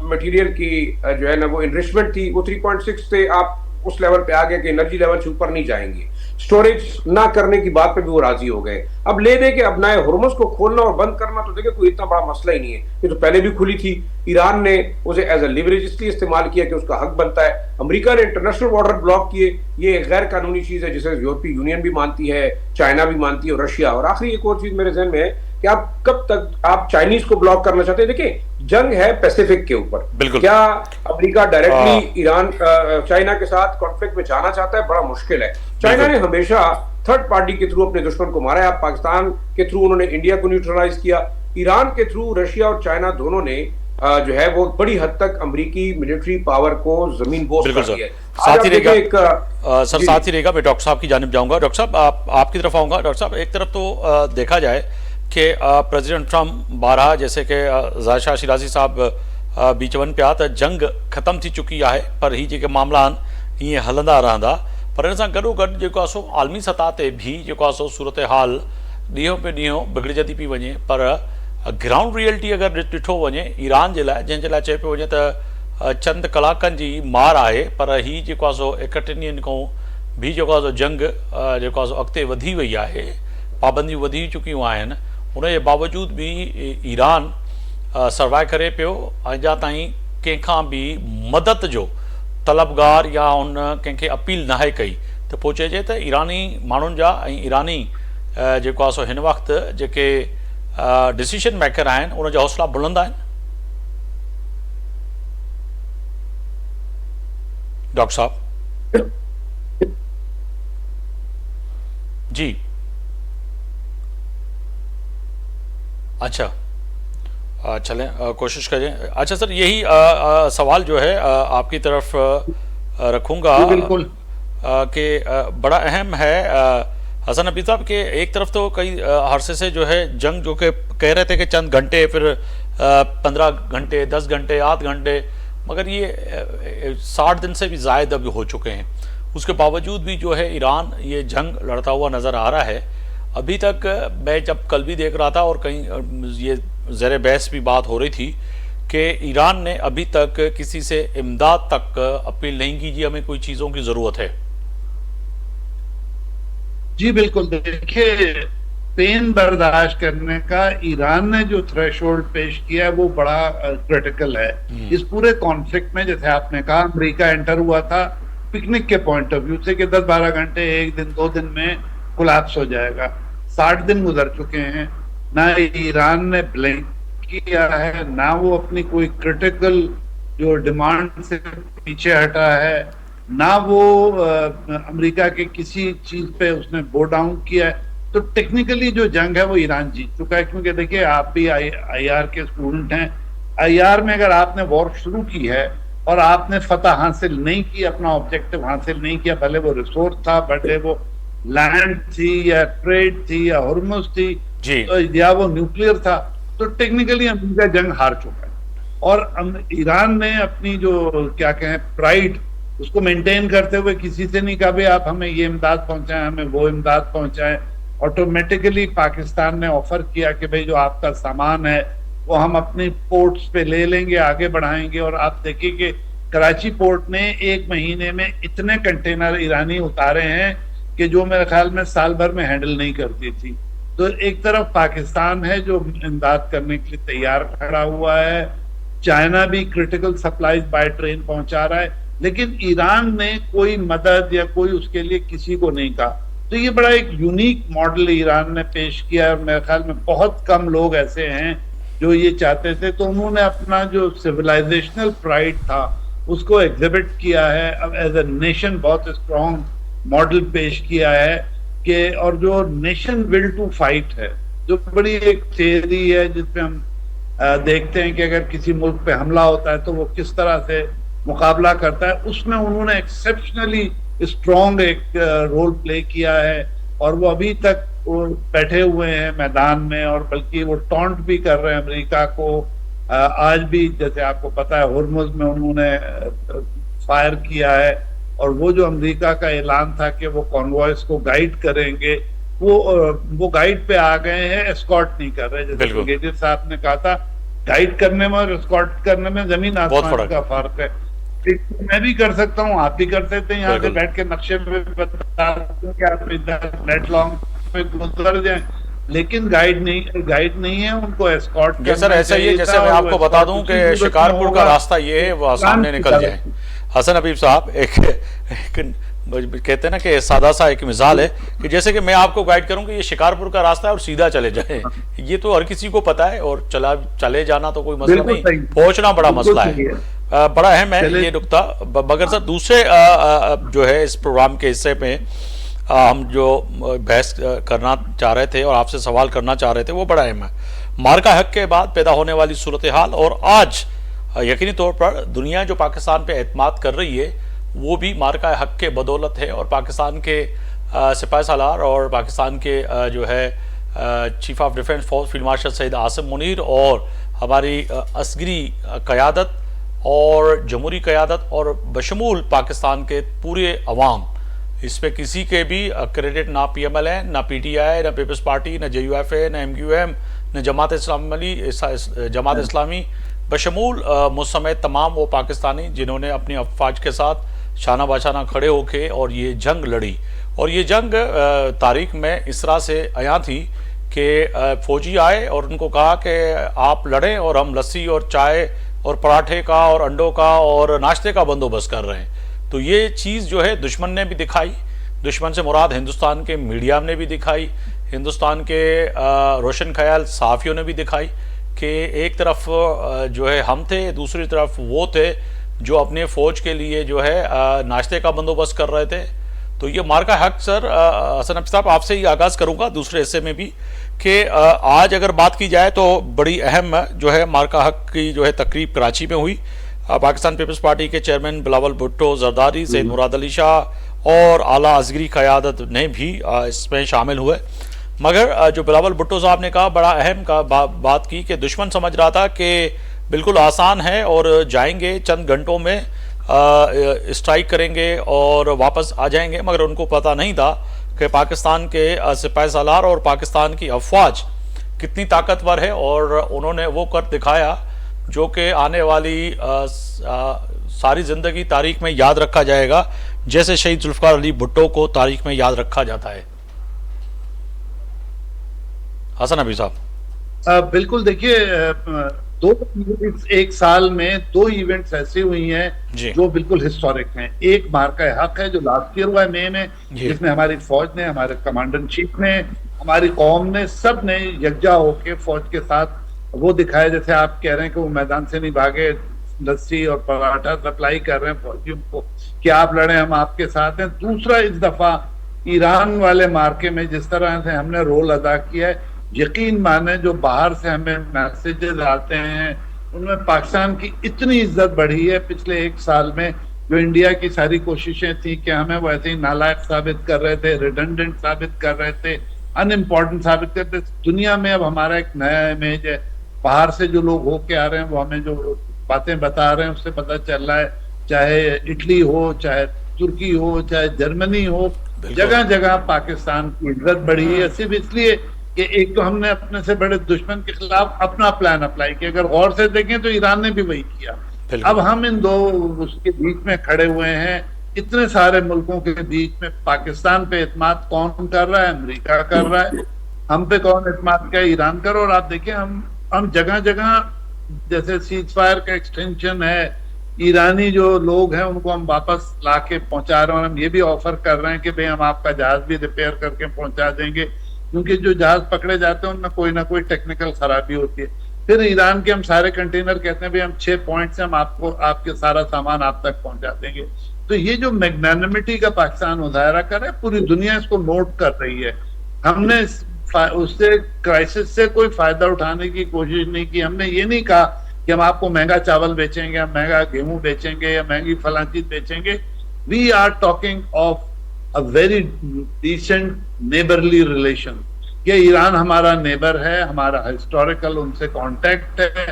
मटेरियल की जो है ना वो इनरिचमेंट थी, वो 3.6 से आप उस लेवल पे आ गए कि एनर्जी लेवल से ऊपर नहीं जाएंगे, स्टोरेज ना करने की बात पे भी वो राजी हो गए। अब ले दे के अब नए हुर्मुज को खोलना और बंद करना तो देखिए कोई इतना बड़ा मसला ही नहीं है, ये तो पहले भी खुली थी। ईरान ने उसे एज ए लिवरेज इसलिए इस्तेमाल किया कि उसका हक बनता है। अमेरिका ने इंटरनेशनल बॉर्डर ब्लॉक किए, ये गैर कानूनी चीज है जिसे यूरोपीय यूनियन भी मानती है, चाइना भी मानती है और रशिया। और आखिरी एक और चीज मेरे जहन में है कि आप कब तक आप चाइनीज को ब्लॉक करना चाहते हैं। देखिए जंग है पैसिफिक के ऊपर, क्या अमेरिका डायरेक्टली ईरान चाइना के साथ कॉन्फ्लिक्ट में जाना चाहता है? बड़ा मुश्किल है। चाइना ने हमेशा थर्ड पार्टी के थ्रू अपने दुश्मन को मारा है। आप पाकिस्तान के थ्रू उन्होंने इंडिया को न्यूट्रलाइज किया, ईरान के थ्रू रशिया और चाइना दोनों ने जो है वो बड़ी हद तक अमेरिकी मिलिट्री पावर को जमीन बोझ कर दिया है। साथ ही रहेगा सर, साथ ही रहेगा। मैं डॉक्टर साहब की जानिब जाऊंगा। डॉक्टर साहब आपकी तरफ आऊंगा। डॉक्टर साहब, एक तरफ तो देखा जाए कि प्रेसिडेंट ट्रंप 12 जैसे कि ज़ाहिर शाह शिराजी साहब बीच वन पे त जंग ख़त्म थी चुकी है, पर ही जेके मामला आहिनि ईअं हलंदा रहंदा। पर इन सां गॾोगॾु जेको आहे सो आलमी सतह ते भी जेको आहे सो सूरत हाल ॾींहों पे ॾींहों बिगड़जंदी पई वञे। पर ग्राउंड रियलिटी अगरि ॾिठो वञे ईरान जे लाइ, जंहिंजे लाइ चए पियो वञे त चंद कलाकनि जी मार आहे, पर ही जेको आहे सो 31 ॾींहंनि खां भी जेको आहे सो जंग जेको आहे सो अॻिते वधी वई आहे, पाबंदियूं वधी चुकियूं आहिनि। उन जे बावजूद भी ईरान सर्वाइव करे पियो। अञा ताईं कंहिंखां बि मदद जो तलबगार या उन कंहिंखे अपील नाहे कई। त पोइ चइजे त ईरानी माण्हुनि जा ऐं ईरानी जेको आहे सो हिन वक़्तु जेके डिसीजन मेकर आहिनि उन जा हौसला बुलंद आहिनि। डॉक्टर साहब जी, अच्छा चलें कोशिश करें। अच्छा सर, यही सवाल जो है आपकी तरफ रखूंगा कि बड़ा अहम है हसन नबी साहब के एक तरफ तो कई अरसे से जो है जंग जो कि कह रहे थे कि चंद घंटे, फिर 15 घंटे, 10 घंटे, 8 घंटे, मगर ये 60 दिन से भी ज़ायद अभी हो चुके हैं। उसके बावजूद भी जो है ईरान ये जंग लड़ता हुआ नज़र आ रहा है। अभी तक मैं जब कल भी देख रहा था और कहीं ये ज़र बहस भी बात हो रही थी कि ईरान ने अभी तक किसी से इमदाद तक अपील नहीं की जी हमें कोई चीज़ों की ज़रूरत है। जी बिल्कुल, देखिए पेन बर्दाश्त करने का ईरान ने जो थ्रेशोल्ड पेश किया है वो बड़ा क्रिटिकल है। इस पूरे कॉन्फ्लिक्ट में जैसे आपने कहा अमेरिका एंटर हुआ था पिकनिक के पॉइंट ऑफ व्यू से कि 10-12 घंटे, 1 दिन 2 दिन में कोलैप्स हो जाएगा। 60 दिन गुजर चुके हैं, ना ईरान ने ब्लिंक किया है, ना वो अपनी कोई क्रिटिकल जो डिमांड से पीछे हटा है, ना वो अमेरिका के किसी चीज पे उसने बो डाउन किया है। तो टेक्निकली जो जंग है वो ईरान जीत चुका है। क्योंकि देखिए आप भी आईआर के स्टूडेंट हैं, आईआर में अगर आपने वॉर शुरू की है और आपने फतह हासिल नहीं की, अपना ऑब्जेक्टिव हासिल नहीं किया, भले वो रिसोर्स था, भले वो लैंड थी या ट्रेड थी या हुर्मुज थी तो या वो न्यूक्लियर था, तो टेक्निकली अमेरिका जंग हार चुका है। और ईरान ने अपनी जो क्या कहें प्राइड उसको मेंटेन करते हुए किसी से नहीं कहा भाई आप हमें ये इमदाद पहुंचाएं, हमें वो इमदाद पहुंचाएं। ऑटोमेटिकली पाकिस्तान ने ऑफर किया कि भाई जो आपका सामान है वो हम अपनी पोर्ट्स पे ले लेंगे, आगे बढ़ाएंगे। और आप देखिए कि कराची पोर्ट ने 1 महीने में इतने कंटेनर ईरानी उतारे हैं कि जो मेरे ख्याल में साल भर में हैंडल नहीं करती थी। तो एक तरफ पाकिस्तान है जो इमदाद करने के लिए तैयार खड़ा हुआ है, चाइना भी क्रिटिकल सप्लाईज बाय ट्रेन पहुंचा रहा है, लेकिन ईरान ने कोई मदद या कोई उसके लिए किसी को नहीं कहा। तो ये बड़ा एक यूनिक मॉडल ईरान ने पेश किया है और मेरे ख्याल में बहुत कम लोग ऐसे हैं जो ये चाहते थे। तो उन्होंने अपना जो सिविलाइजेशनल प्राइड था उसको एग्जिबिट किया है, अब एज ए नेशन बहुत स्ट्रॉन्ग मॉडल पेश किया है कि और जो नेशन विल टू फाइट है, जो बड़ी एक थियरी है जिसमें हम देखते हैं कि अगर किसी मुल्क पे हमला होता है तो वो किस तरह से मुकाबला करता है, उसमें उन्होंने एक्सेप्शनली स्ट्रॉन्ग एक रोल प्ले किया है। और वो अभी तक वो बैठे हुए हैं मैदान में और बल्कि वो टॉन्ट भी कर रहे हैं अमेरिका को। आज भी जैसे आपको पता है हुर्मुज में उन्होंने फायर किया है और वो जो अमेरिका का ऐलान था कि वो कॉन्वॉयज को गाइड करेंगे, वो गाइड पे आ गए हैं, एस्कॉर्ट नहीं कर रहे। जैसे ब्रिगेडियर साहब ने कहा था गाइड करने में और एस्कॉर्ट करने में जमीन आसमान का फर्क है। मैं भी कर सकता हूँ, आप भी कर सकते हैं, यहाँ से बैठ के नक्शे पे बता दूं कि आप इधर नेट लॉन्ग पे गुजर जाएं, लेकिन गाइड नहीं है, उनको एस्कॉर्ट करना सर ऐसा ही है जैसे मैं आपको बता दूं कि शिकारपुर का रास्ता ये है, वो सामने निकल जाए। हसन हबीब साहब, एक कहते हैं ना कि सादा सा एक मिसाल है कि जैसे कि मैं आपको गाइड करूं कि ये शिकारपुर का रास्ता है और सीधा चले जाए, ये तो हर किसी को पता है, और चले जाना तो कोई मसला नहीं, पहुंचना बड़ा मसला है, बड़ा अहम है ये नुकता। मगर सर दूसरे जो है इस प्रोग्राम के हिस्से में हम जो बहस करना चाह रहे थे और आपसे सवाल करना चाह रहे थे वो बड़ा अहम है। मार्का हक के बाद पैदा होने वाली सूरत हाल, और आज यकीनी तौर पर दुनिया जो पाकिस्तान पे एतमाद कर रही है वो भी मार्का हक के बदौलत है, और पाकिस्तान के सिपाही सालार और पाकिस्तान के जो है chief of defence force field marshal Syed Asim Munir और हमारी असगरी क़यादत और जमहूरी क़यादत और बशमूल पाकिस्तान के पूरे अवाम, इस पे किसी के भी क्रेडिट ना PML है, ना PTI, ना पीपल्स पार्टी, ना JUFA, ना MQM, न जमात इस्लामी, बशमूल मुसमेत तमाम वो पाकिस्तानी जिन्होंने अपनी अफवाज के साथ शाना बाशाना खड़े होके और ये जंग लड़ी। और ये जंग तारीख में इस तरह से आया थी कि फौजी आए और उनको कहा कि आप लड़ें और हम लस्सी और चाय और पराठे का और अंडों का और नाश्ते का बंदोबस्त कर रहे हैं। तो ये चीज़ जो है दुश्मन ने भी दिखाई, दुश्मन से मुराद हिंदुस्तान के मीडिया ने भी दिखाई, हिंदुस्तान के रोशन ख्याल सहाफ़ियों ने भी दिखाई कि एक तरफ जो है हम थे, दूसरी तरफ वो थे जो अपने फ़ौज के लिए जो है नाश्ते का बंदोबस्त कर रहे थे। तो ये मार्का हक सर, हसन हबीब साहब आपसे ही आगाज़ करूँगा दूसरे हिस्से में भी कि आज अगर बात की जाए तो बड़ी अहम जो है मार्का हक की जो है तकरीब कराची में हुई। पाकिस्तान पीपल्स पार्टी के चेयरमैन बिलावल भुट्टो जरदारी, सैयद मुराद अली शाह और आला असगरी क़यादत ने भी इसमें शामिल हुए। मगर जो बिलावल भुट्टो साहब ने कहा, बड़ा अहम बात की कि दुश्मन समझ रहा था कि बिल्कुल आसान है और जाएंगे चंद घंटों में स्ट्राइक करेंगे और वापस आ जाएंगे, मगर उनको पता नहीं था कि पाकिस्तान के सिपाही सालार और पाकिस्तान की अफवाज कितनी ताकतवर है, और उन्होंने वो कर दिखाया जो कि आने वाली सारी ज़िंदगी तारीख में याद रखा जाएगा, जैसे शहीद जुल्फ़िकार अली भुट्टो को तारीख में याद रखा जाता है। हसन हबीब साहब। बिल्कुल, देखिए एक साल में दो इवेंट्स ऐसी हुई हैं जो बिल्कुल हिस्टोरिक हैं। एक मार्का हक है जो लास्ट ईयर हुआ है मई में, जिसमें हमारी फौज ने, हमारे कमांडर इन चीफ ने, हमारी कौम ने, सब ने यकजा होके फौज के साथ वो दिखाया, जैसे आप कह रहे हैं कि वो मैदान से नहीं भागे, लस्सी और पराठा सप्लाई कर रहे हैं फौजियों को कि आप लड़े, हम आपके साथ हैं। दूसरा, इस दफा ईरान वाले मार्के में जिस तरह से हमने रोल अदा किया है, यकीन माने जो बाहर से हमें मैसेजेस आते हैं उनमें पाकिस्तान की इतनी इज्जत बढ़ी है पिछले एक साल में। जो इंडिया की सारी कोशिशें थी कि हमें वैसे ही नालायक साबित कर रहे थे, रिडंडेंट साबित कर रहे थे, अनइम्पोर्टेंट साबित करते, दुनिया में अब हमारा एक नया इमेज है। बाहर से जो लोग होके आ रहे हैं वो हमें जो बातें बता रहे हैं उससे पता चल रहा है, चाहे इटली हो, चाहे तुर्की हो, चाहे जर्मनी हो, जगह जगह पाकिस्तान की इज्जत बढ़ी है। सिर्फ इसलिए कि एक तो हमने अपने से बड़े दुश्मन के खिलाफ अपना प्लान अप्लाई किया। अगर गौर से देखें तो ईरान ने भी वही किया। अब हम इन दो उसके बीच में खड़े हुए हैं। इतने सारे मुल्कों के बीच में पाकिस्तान पे एतमाद कौन कर रहा है? अमेरिका कर रहा है। हम पे कौन एतमाद कर? ईरान कर। और आप देखें हम जगह जगह जैसे सीज फायर का एक्सटेंशन है, ईरानी जो लोग हैं उनको हम वापस ला के पहुंचा रहे हैं, और हम ये भी ऑफर कर रहे हैं कि भाई हम आपका जहाज भी रिपेयर करके पहुंचा देंगे, क्योंकि जो जहाज पकड़े जाते हैं उनमें कोई ना कोई टेक्निकल खराबी होती है। फिर ईरान के हम सारे कंटेनर कहते हैं भाई हम 6 पॉइंट से हम आपको आपके सारा सामान आप तक पहुंचा देंगे। तो ये जो मैग्नानिमिटी का पाकिस्तान मुजाहरा कर रहा है, पूरी दुनिया इसको नोट कर रही है। हमने उससे क्राइसिस से कोई फायदा उठाने की कोशिश नहीं की। हमने ये नहीं कहा कि हम आपको महंगा चावल बेचेंगे, हम महंगा गेहूं बेचेंगे या महंगी फलां चीज बेचेंगे। We are talking of a very decent neighbourly relation. ये ईरान हमारा नेबर है, हमारा हिस्टोरिकल उनसे कांटेक्ट है,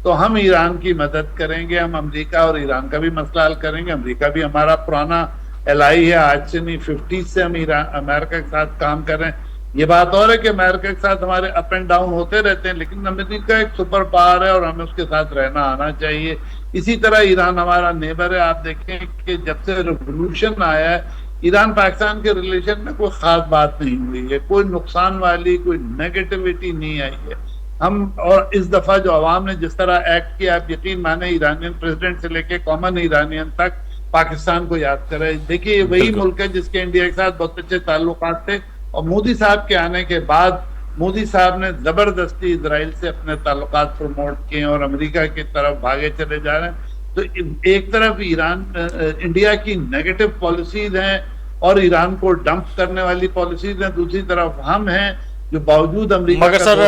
तो हम ईरान की मदद करेंगे। हम अमेरिका और ईरान का भी मसला हल करेंगे। अमेरिका भी हमारा पुराना एलाई है, आज से नहीं 50 से हम अमेरिका के साथ काम कर रहे हैं। ये बात और है कि अमेरिका के साथ हमारे अप एंड डाउन होते रहते हैं, लेकिन अमेरिका एक सुपर पावर है और हमें उसके साथ रहना आना चाहिए। इसी तरह ईरान हमारा नेबर है। आप देखें कि जब से रिवोल्यूशन आया है, ईरान पाकिस्तान के रिलेशन में कोई खास बात नहीं हुई है, कोई नुकसान वाली कोई नेगेटिविटी नहीं आई है। हम और इस दफा जो अवाम ने जिस तरह एक्ट किया, आप यकीन माने ईरानियन प्रेसिडेंट से लेके कॉमन ईरानियन तक पाकिस्तान को याद करे। देखिए वही मुल्क है जिसके इंडिया के साथ बहुत अच्छे ताल्लुकात थे, और मोदी साहब के आने के बाद मोदी साहब ने जबरदस्ती इजराइल से अपने ताल्लुकात प्रमोट किए और अमेरिका की तरफ भागे चले जा रहे हैं। तो एक तरफ ईरान इंडिया की नेगेटिव पॉलिसीज हैं और ईरान को डंप करने वाली पॉलिसीज हैं, दूसरी तरफ हम हैं जो बावजूद अमेरिका मगर सर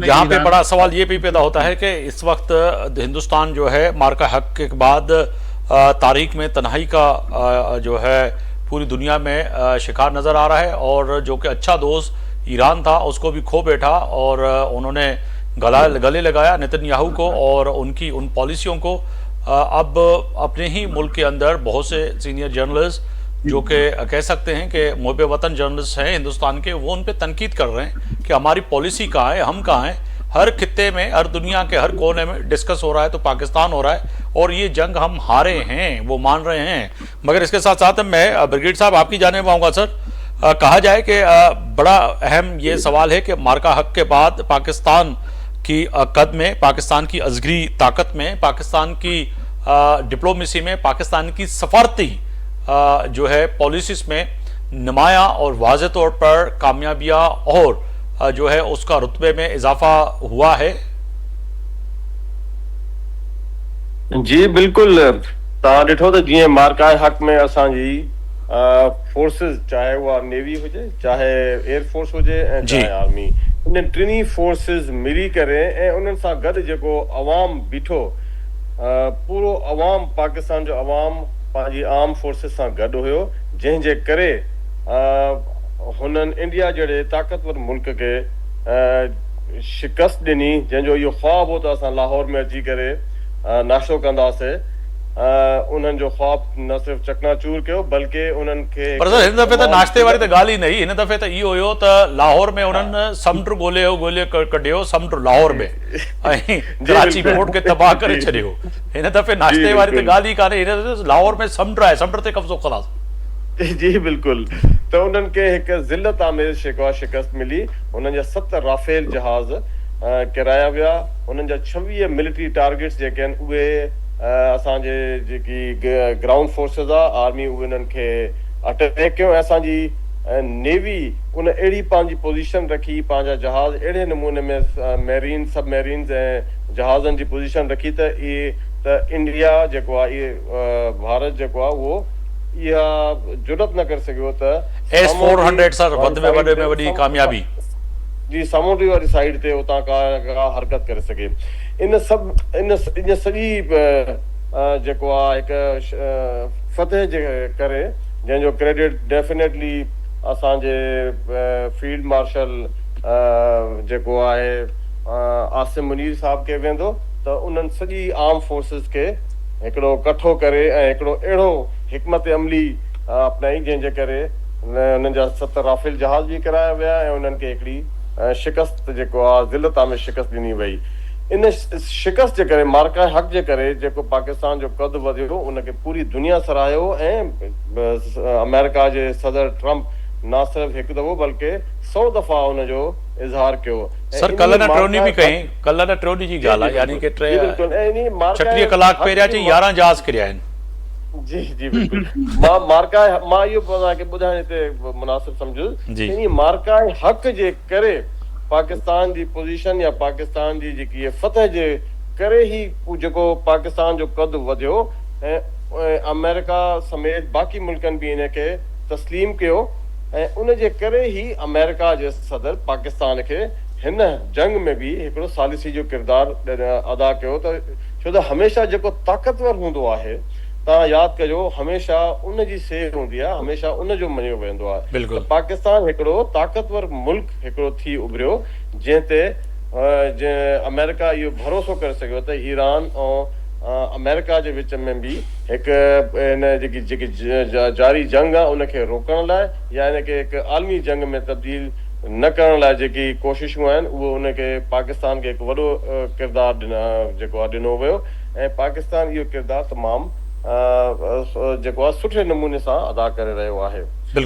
यहाँ पे बड़ा सवाल ये भी पैदा होता है कि इस वक्त हिंदुस्तान जो है मार्का हक के बाद तारीख में तन्हाई का जो है पूरी दुनिया में शिकार नजर आ रहा है, और जो कि अच्छा दोस्त ईरान था उसको भी खो बैठा, और उन्होंने गले लगाया नेतन्याहू को और उनकी उन पॉलिसियों को। अब अपने ही मुल्क के अंदर बहुत से सीनियर जर्नलिस्ट जो कि कह सकते हैं कि मुहब्बे वतन जर्नलिस्ट हैं हिंदुस्तान के, वो उन पे तनकीद कर रहे हैं कि हमारी पॉलिसी कहाँ है, हम कहाँ हैं। हर खित्ते में, हर दुनिया के हर कोने में डिस्कस हो रहा है तो पाकिस्तान हो रहा है, और ये जंग हम हारे हैं वो मान रहे हैं। मगर इसके साथ साथ मैं ब्रिगेड साहब आपकी जाने पाऊंगा सर, कहा जाए कि बड़ा अहम ये सवाल है कि मार्का हक के बाद पाकिस्तान की कद में, पाकिस्तान की अजगरी ताकत में, पाकिस्तान की डिप्लोमेसी में, पाकिस्तान की सफारती जो है पॉलिसीज में नुमाया और वाज़े तौर पर कामयाबियां और जो है उसका रुतबे में इजाफा हुआ है। जी बिल्कुल, तव्हां ॾिठो त जीअं मार्का हक में असांजी फोर्सिस, चाहे उहा नेवी हुजे, चाहे एयरफोर्स हुजे ऐं चाहे आर्मी, उन टिनी फोर्सिस मिली करे ऐं उन्हनि सां गॾु जेको अवाम बीठो, पूरो अवाम, पाकिस्तान जो अवाम पंहिंजी आर्म फोर्सिस सां गॾु हुयो, जंहिंजे करे हुननि इंडिया जहिड़े ताक़तवर मुल्क खे शिकस्त ॾिनी, जंहिंजो इहो ख्वाबु हो त असां लाहौर में अची करे नाशो कंदासीं। उन्हनि जो ख्वाब न सिर्फ़ चकनाचूर कयो बल्कि उन्हनि खे, पर सर हिन दफ़े त नाश्ते वारी त ॻाल्हि ई नहीं, हिन दफ़े त इहो हुयो त लाहौर में उन्हनि समुंड ॻोल्हे कढियो, समुंड लाहौर में, ऐं कराची पोर्ट खे तबाह करे छॾियो। हिन दफ़े नाश्ते वारी त ॻाल्हि ई कान्हे, हिन दफ़े लाहौर में समुंड आहे, समुंड ते कब्ज़ो खलास। जी बिल्कुल, त उन्हनि खे हिकु ज़िल्लत आमेज़ शिकस्त मिली। उन्हनि जा 7 राफेल जहाज़ किराया विया, उन्हनि जा 26 मिलिट्री टारगेट्स जेके आहिनि उहे असांजे जेकी ग्राउंड फोर्सिस आहे, आर्मी, उहे उन्हनि खे अटैक कयो। ऐं असांजी नेवी उन अहिड़ी पंहिंजी पोजीशन रखी, पंहिंजा जहाज़ अहिड़े नमूने में मैरीन, सब मैरीन्स ऐं जहाज़नि जी पोजीशन रखी त इहे त इंडिया जेको आहे, इहे भारत जेको आहे उहो इहा जुरत न करे सघियो त S-400 सर वॾे में वॾी कामयाबी जी समुंडी वारी साइड ते उतां का हरकत करे सघे। इन सॼी जेको आहे हिकु फतेह जे करे, जंहिंजो क्रेडिट डेफिनेटली असांजे फील्ड मार्शल जेको आहे आसिम मुनीर साहब खे वेंदो, त उन्हनि सॼी आर्म फोर्सिस खे हिकिड़ो कठो करे ऐं हिकिड़ो अहिड़ो हिकमत अमली अपनाई जंहिंजे करे उन्हनि जा 7 राफेल जहाज़ बि कराया विया ऐं उन्हनि खे हिकिड़ी शिकस्त जेको आहे ज़िल्लत में शिकस्त ॾिनी वई। इन शिकस्त जे करे, मार्का हक जे करे, जेको पाकिस्तान जो कद वधियो उनखे पूरी दुनिया सराहियो ऐं अमेरिका जे सदर ट्रम्प न सिर्फ़ हिकु दफ़ो बल्कि 100 दफ़ा उनजो इज़हार कयो। सर कल न ट्रोनी बि कई, कल न ट्रोनी जी ॻाल्हि आहे, यानी कि 36 कलाक पहिरियां चई 11 जहाज़ किरिया आहिनि। जी जी बिल्कुल, मां इहो तव्हांखे ॿुधाइण हिते मुनासिब सम्झुसि, इन मार्का हक जे करे पाकिस्तान जी पोजीशन या पाकिस्तान जी जेकी फतह जे करे ही जेको पाकिस्तान जो कद वधियो ऐं अमेरिका समेत बाक़ी मुल्कनि बि इन खे तस्लीम कयो ऐं उन जे करे ही अमेरिका जे सदर पाकिस्तान खे हिन जंग में भी हिकिड़ो सालिसी जो किरदार अदा कयो। त छो त हमेशा जेको ताक़तवर हूंदो आहे, तव्हां यादि कजो, हमेशा उन जी सेह हूंदी आहे, हमेशा उन जो मञियो वेंदो आहे। पाकिस्तान हिकिड़ो ताक़तवर मुल्क हिकिड़ो थी उभरियो जंहिं ते अमेरिका इहो भरोसो करे सघियो त ईरान ऐं अमेरिका जे विच में बि हिकु हिन जेकी जारी जंग आहे उनखे रोकण लाइ या हिनखे हिकु आलमी जंग में तब्दील न करण लाइ जेकी कोशिशूं आहिनि, उहो उनखे पाकिस्तान खे हिकु वॾो किरदारु जेको आहे ॾिनो वियो ऐं पाकिस्तान इहो किरदारु तमामु जेको आहे सुठे नमूने सां अदा करे रहियो आहे जी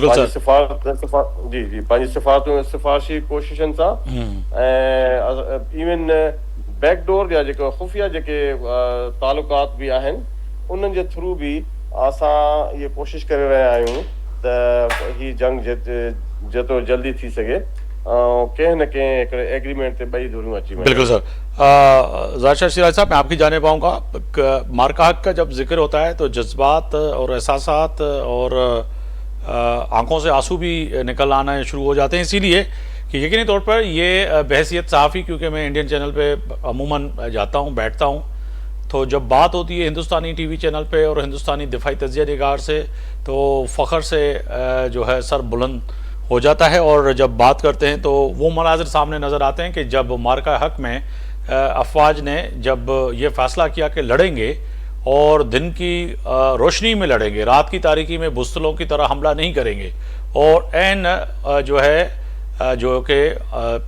पंहिंजी सिफ़ारतूं सिफ़ारशी कोशिशनि सां ऐं इवन बैकडोर या जेको ख़ुफ़िया जेके तालुकात बि आहिनि उन्हनि जे थ्रू बि असां इहे कोशिशि करे रहिया आहियूं त हीअ जंग जेतिरो जल्दी थी सघे कहीं न कहीं हिकिड़े एग्रीमेंट ते ॿई धुरियूं अची वञनि। बिल्कुल सर। ज़ाहिर सिराज साहब, मैं आपकी जाने पाऊँगा, मार्का हक का जब जिक्र होता है तो जज्बात और एहसासात और आंखों से आंसू भी निकल आना शुरू हो जाते हैं, इसीलिए कि यकीनी तौर पर ये बहसियत सहाफ़ी, क्योंकि मैं इंडियन चैनल पे अमूमन जाता हूँ, बैठता हूँ, तो जब बात होती है हिंदुस्तानी टीवी चैनल पे और हिंदुस्तानी दिफाई तज्ज़िया निगार से, तो फ़ख्र से जो है सर बुलंद हो जाता है। और जब बात करते हैं तो वो मनाज़िर सामने नज़र आते हैं कि जब मार्का हक में अफवाज ने जब ये फ़ैसला किया कि लड़ेंगे और दिन की रोशनी में लड़ेंगे, रात की तारीकी में बुस्तलों की तरह हमला नहीं करेंगे, और एन जो है जो कि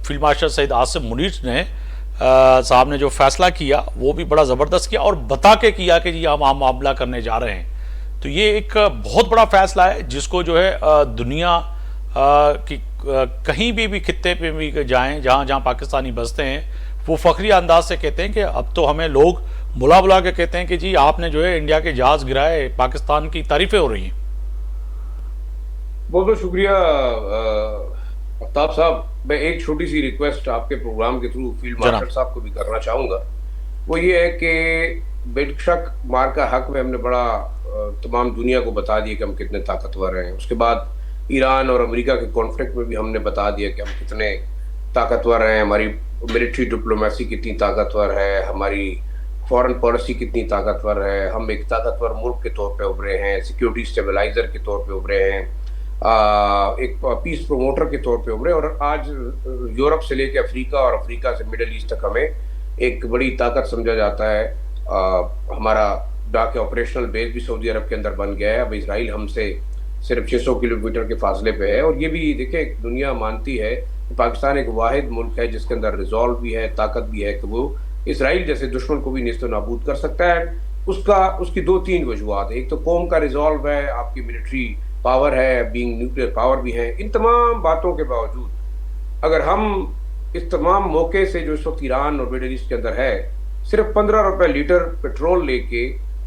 फील्ड मार्शल सईद आसिम मुनीर ने साहब ने जो फैसला किया वो भी बड़ा ज़बरदस्त किया और बता के किया कि जी हम हमला करने जा रहे हैं। तो ये एक बहुत बड़ा फैसला है जिसको जो है दुनिया की कहीं भी खित्ते पे भी जाएं जहाँ जहाँ पाकिस्तानी बसते हैं, वो फ़ख्री अंदाज से कहते हैं कि अब तो हमें लोग बुला बुला के कहते हैं कि जी आपने जो है इंडिया के जहाज गिराए, पाकिस्तान की तारीफें हो रही हैं। बहुत बहुत शुक्रिया आफ्ताब साहब। मैं एक छोटी सी रिक्वेस्ट आपके प्रोग्राम के थ्रू फील्ड मार्शल साहब को भी करना चाहूँगा, वो ये है कि बेशक मार्का हक में हमने बड़ा तमाम दुनिया को बता दिया कि हम कितने ताकतवर हैं। उसके बाद ईरान और अमेरिका के कॉन्फ्लिक्ट में भी हमने बता दिया कि हम कितने ताकतवर हैं, हमारी मिलिट्री डिप्लोमेसी कितनी ताकतवर है, हमारी फॉरेन पॉलिसी कितनी ताकतवर है, हम एक ताकतवर मुल्क के तौर पे उभरे हैं, सिक्योरिटी स्टेबलाइजर के तौर पे उभरे हैं, एक पीस प्रोमोटर के तौर पे उभरे, और आज यूरोप से लेकर अफ्रीका और अफ्रीका से मिडिल ईस्ट तक हमें एक बड़ी ताकत समझा जाता है। हमारा जाके ऑपरेशनल बेस भी सऊदी अरब के अंदर बन गया है। अब इसराइल हमसे सिर्फ 600 किलोमीटर के फासले पे है, और ये भी देखें दुनिया मानती है कि पाकिस्तान एक वाहिद मुल्क है जिसके अंदर रिजॉल्व भी है, ताकत भी है कि वो इसराइल जैसे दुश्मन को भी नेस्तो नाबूद कर सकता है। उसकी 2-3 वजूहत है। एक तो कौम का रिजॉल्व है, आपकी मिलिट्री पावर है, बीइंग न्यूक्लियर पावर भी है। इन तमाम बातों के बावजूद अगर हम इस तमाम मौके से जो इस वक्त ईरान और मिडिल ईस्ट के अंदर है सिर्फ 15 रुपए लीटर पेट्रोल लेके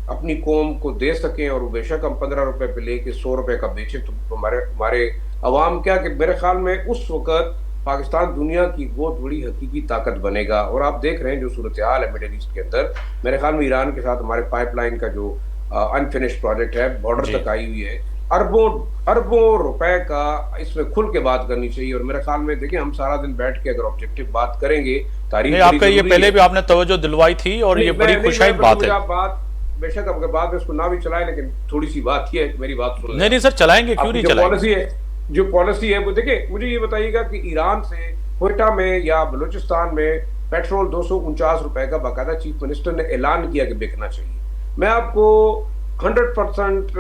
अपनी कौम को दे सकें, और बेशक हम 15 रुपए पे लेके 100 रुपए का बेचें, तो हमारे अवाम क्या कि मेरे ख्याल में उस वक्त पाकिस्तान दुनिया की बहुत बड़ी हकीकी ताकत बनेगा। और आप देख रहे हैं जो सूरत हाल है मिडिल ईस्ट के अंदर, मेरे ख्याल में ईरान के साथ हमारे पाइपलाइन का जो अनफिनिश्ड प्रोजेक्ट है बॉर्डर तक आई हुई है, अरबों रुपए का इसमें खुल के बात करनी चाहिए। और मेरे ख्याल में देखिए हम सारा दिन बैठ के अगर ऑब्जेक्टिव बात करेंगे, तारीख आपका ये पहले भी आपने तवज्जो दिलवाई थी और ये बड़ी खुशाइन बात है। बेशक अगर बाद में उसको ना भी चलाए, लेकिन थोड़ी सी बात ये है, मेरी बात सुन नहीं सर चलाएंगे, क्यों नहीं चलाएंगे। जो पॉलिसी है वो देखिए, मुझे ये बताइएगा कि ईरान से क्वेटा में या बलूचिस्तान में पेट्रोल 249 रुपए का बाकायदा चीफ मिनिस्टर ने ऐलान किया कि बिकना चाहिए। मैं आपको 100%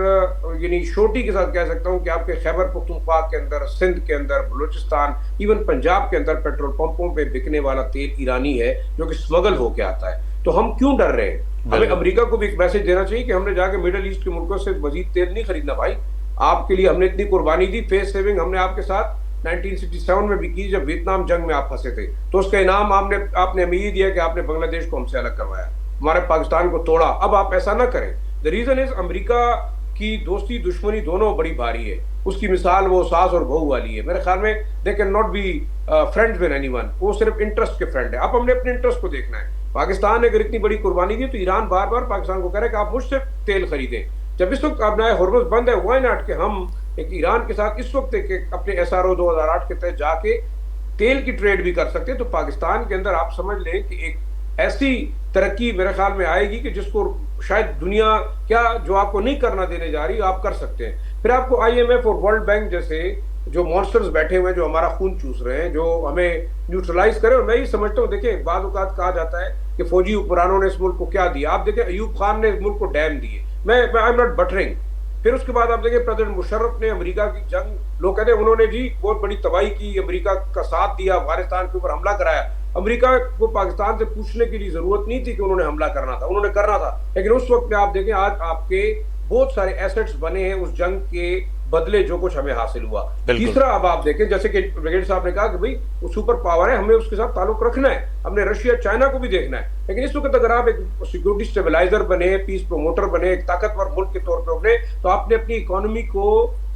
यानी शोटी के साथ कह सकता हूं कि आपके खैबर पख्तूनख्वा के अंदर, सिंध के अंदर, बलूचिस्तान, इवन पंजाब के अंदर पेट्रोल पंपों पे बिकने वाला तेल ईरानी है जो कि स्मगल होके आता है। तो हम क्यों डर रहे हैं? हमें अमेरिका को भी एक मैसेज देना चाहिए कि हमने जाके मिडिल ईस्ट के मुल्कों से मजीद तेल नहीं खरीदना भाई। आपके लिए हमने इतनी कुर्बानी दी, फेस सेविंग हमने आपके साथ 1967 में भी की जब वियतनाम जंग में आप फंसे थे, तो उसका इनाम आपने हमें ये दिया कि आपने बांग्लादेश को हमसे अलग करवाया, हमारे पाकिस्तान को तोड़ा। अब आप ऐसा ना करें। द रीजन इज अमेरिका की दोस्ती दुश्मनी दोनों बड़ी भारी है। उसकी मिसाल वो सास और बहू वाली है। मेरे ख्याल में they can not be friends with anyone. वो सिर्फ इंटरेस्ट के फ्रेंड है। अब हमने अपने इंटरेस्ट को देखना है। पाकिस्तान ने अगर इतनी बड़ी कुर्बानी दी तो ईरान बार बार पाकिस्तान को कह रहा है कि आप मुझसे तेल खरीदें। जब इस वक्त अपना हॉर्मुज़ बंद है, व्हाई नॉट कि हम एक ईरान के साथ इस वक्त अपने SRO 2008 के तहत जाके तेल की ट्रेड भी कर सकते हैं। तो पाकिस्तान के अंदर आप समझ लें कि एक ऐसी तरक्की मेरे ख्याल में आएगी कि जिसको शायद दुनिया क्या जो आपको नहीं करना देने जा रही आप कर सकते हैं। फिर आपको IMF और वर्ल्ड बैंक जैसे जो मॉन्स्टर्स बैठे हुए हैं जो हमारा खून चूस रहे हैं, जो हमें न्यूट्रलाइज करें। और मैं ये समझता हूँ, देखिए बाद औक़ात कहा जाता है कि फौजी हुक्मरानों ने इस मुल्क को क्या दिया। आप देखें अयूब खान ने इस मुल्क को डैम दिए। मैं आई एम नॉट बटरिंग। फिर उसके बाद आप देखें प्रेसिडेंट मुशर्रफ ने अमेरिका की जंग, लोग कहते हैं उन्होंने जी बहुत बड़ी तबाही की, अमेरिका का साथ दिया, अफगानिस्तान के ऊपर हमला कराया। अमेरिका को पाकिस्तान से पूछने की जरूरत नहीं थी कि उन्होंने हमला करना था, उन्होंने करना था। लेकिन उस वक्त में आप देखें आज आपके बहुत सारे एसेट्स बने हैं उस जंग के बदले जो कुछ हमें हासिल हुआ। तीसरा, अब आप देखें जैसे कि ब्रिगेड साहब ने कहा कि भाई वो सुपर पावर है, हमें उसके साथ ताल्लुक रखना है, हमने रशिया चाइना को भी देखना है। लेकिन इस वक्त अगर आप एक सिक्योरिटी स्टेबलाइजर बने, पीस प्रमोटर बने, एक ताकतवर मुल्क के तौर पर उभरे, तो आपने अपनी इकोनॉमी को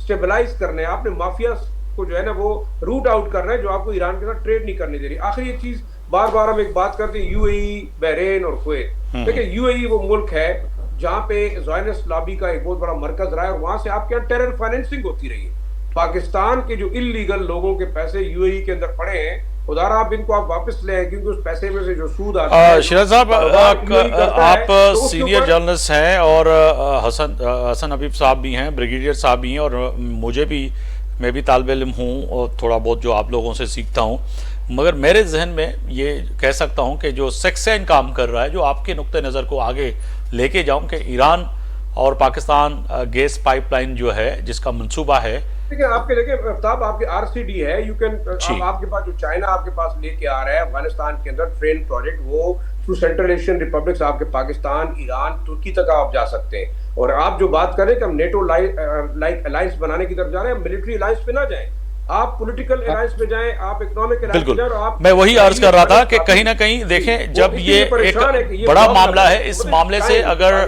स्टेबलाइज करना है, आपने माफिया को जो है ना वो रूट आउट करना है जो आपको ईरान के साथ ट्रेड नहीं करने दे रही। आखिर ये चीज बार बार हम एक बात करते हैं यूएई, बहरेन और कुवैत। देखिए यूएई वो मुल्क है जहां पे ज़ायनिस्ट लॉबी का एक बहुत बड़ा मरकज रहा है और वहां से आपके यहाँ टेरर फाइनेंसिंग होती रही है। पाकिस्तान के जो इलीगल लोगों के पैसे यूएई के अंदर पड़े हैं, उधार आप इनको आप वापस ले आए क्योंकि उस पैसे में से जो सूद आता है। शिराज साहब, आप सीनियर जर्नलिस्ट हैं और हसन हबीब साहब भी हैं, ब्रिगेडियर साहब भी हैं, और मैं भी तालिब इल्म हूँ और थोड़ा बहुत जो आप लोगों से सीखता हूँ। मगर मेरे जहन में ये कह सकता हूँ कि जो सक्सेन काम कर रहा है, जो आपके नुक्ते नज़र को आगे लेके जाऊँ कि ईरान और पाकिस्तान गैस पाइपलाइन जो है जिसका मंसूबा है, देखिए आपके आफ्ताब आपके आरसीडी है, यू कैन आपके पास जो चाइना आपके पास लेके आ रहा है अफगानिस्तान के अंदर ट्रेन प्रोजेक्ट, वो थ्रू सेंट्रल एशियन रिपब्लिक्स आपके पाकिस्तान, ईरान, तुर्की तक आप जा सकते हैं। और आप जो बात करें कि हम नेटो लाइक अलायंस बनाने की तरफ जा रहे हैं, मिलिट्री अलायंस पे ना जाएं, आप पॉलिटिकल अलायंस पे जाएं, आप इकोनॉमिक अलायंस पे जाएं। मैं वही अर्ज कर रहा था कि कहीं ना कहीं देखें, जब ये एक बड़ा मामला है, इस मामले से अगर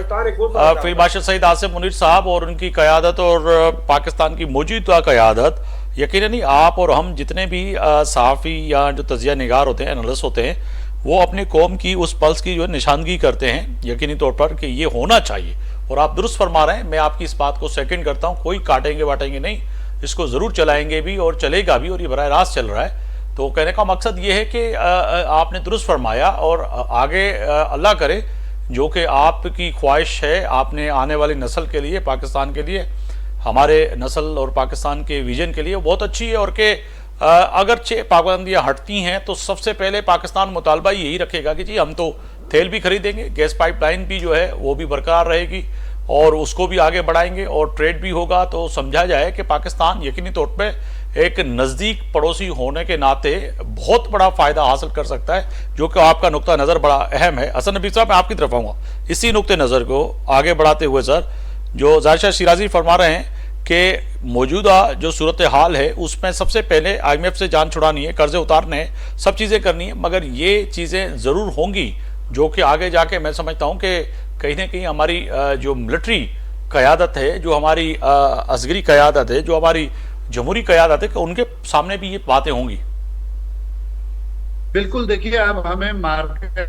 फील्ड मार्शल सईद आसिम मुनीर साहब और उनकी क़यादत और पाकिस्तान की मौजूदा क़यादत, यकीनन आप और हम जितने भी सहाफ़ी या जो तजिया निगार होते हैं, एनालिस्ट होते हैं, वो अपने कौम की उस पल्स की जो है निशानगी करते हैं यकीनी तौर पर कि ये होना चाहिए। और आप दुरुस्त फरमा रहे हैं, मैं आपकी इस बात को सेकंड करता हूँ, कोई काटेंगे बाटेंगे नहीं, इसको ज़रूर चलाएंगे भी और चलेगा भी, और ये बराह रास्त चल रहा है। तो कहने का मकसद ये है कि आपने दुरुस्त फरमाया, और आगे अल्लाह करे जो कि आपकी ख्वाहिश है आपने आने वाली नस्ल के लिए, पाकिस्तान के लिए, हमारे नस्ल और पाकिस्तान के विजन के लिए बहुत अच्छी है। और कि अगरचे पाबंदियाँ हटती हैं तो सबसे पहले पाकिस्तान मुतालबा यही रखेगा कि जी हम तो तेल भी खरीदेंगे, गैस पाइपलाइन भी जो है वो भी बरकरार रहेगी और उसको भी आगे बढ़ाएंगे और ट्रेड भी होगा। तो समझा जाए कि पाकिस्तान यकीनी तौर पे एक नज़दीक पड़ोसी होने के नाते बहुत बड़ा फ़ायदा हासिल कर सकता है, जो कि आपका नुक्ता नज़र बड़ा अहम है। हसन नबी साहब, मैं आपकी तरफ आऊँगा इसी नुक्ते नज़र को आगे बढ़ाते हुए। सर, जो ज़ाहिर शाह शिराजी फरमा रहे हैं कि मौजूदा जो सूरत हाल है उसमें सबसे पहले IMF से जान छुड़ानी है, कर्जे उतारने हैं, सब चीज़ें करनी है, मगर ये चीज़ें ज़रूर होंगी जो कि आगे जाके मैं समझता हूँ कि कहीं ना कहीं हमारी जो मिलिट्री क़यादत है, जो हमारी असगरी क़यादत है, जो हमारी जमहूरी क़यादत है, कि उनके सामने भी ये बातें होंगी। बिल्कुल, देखिए अब हमें मार्केट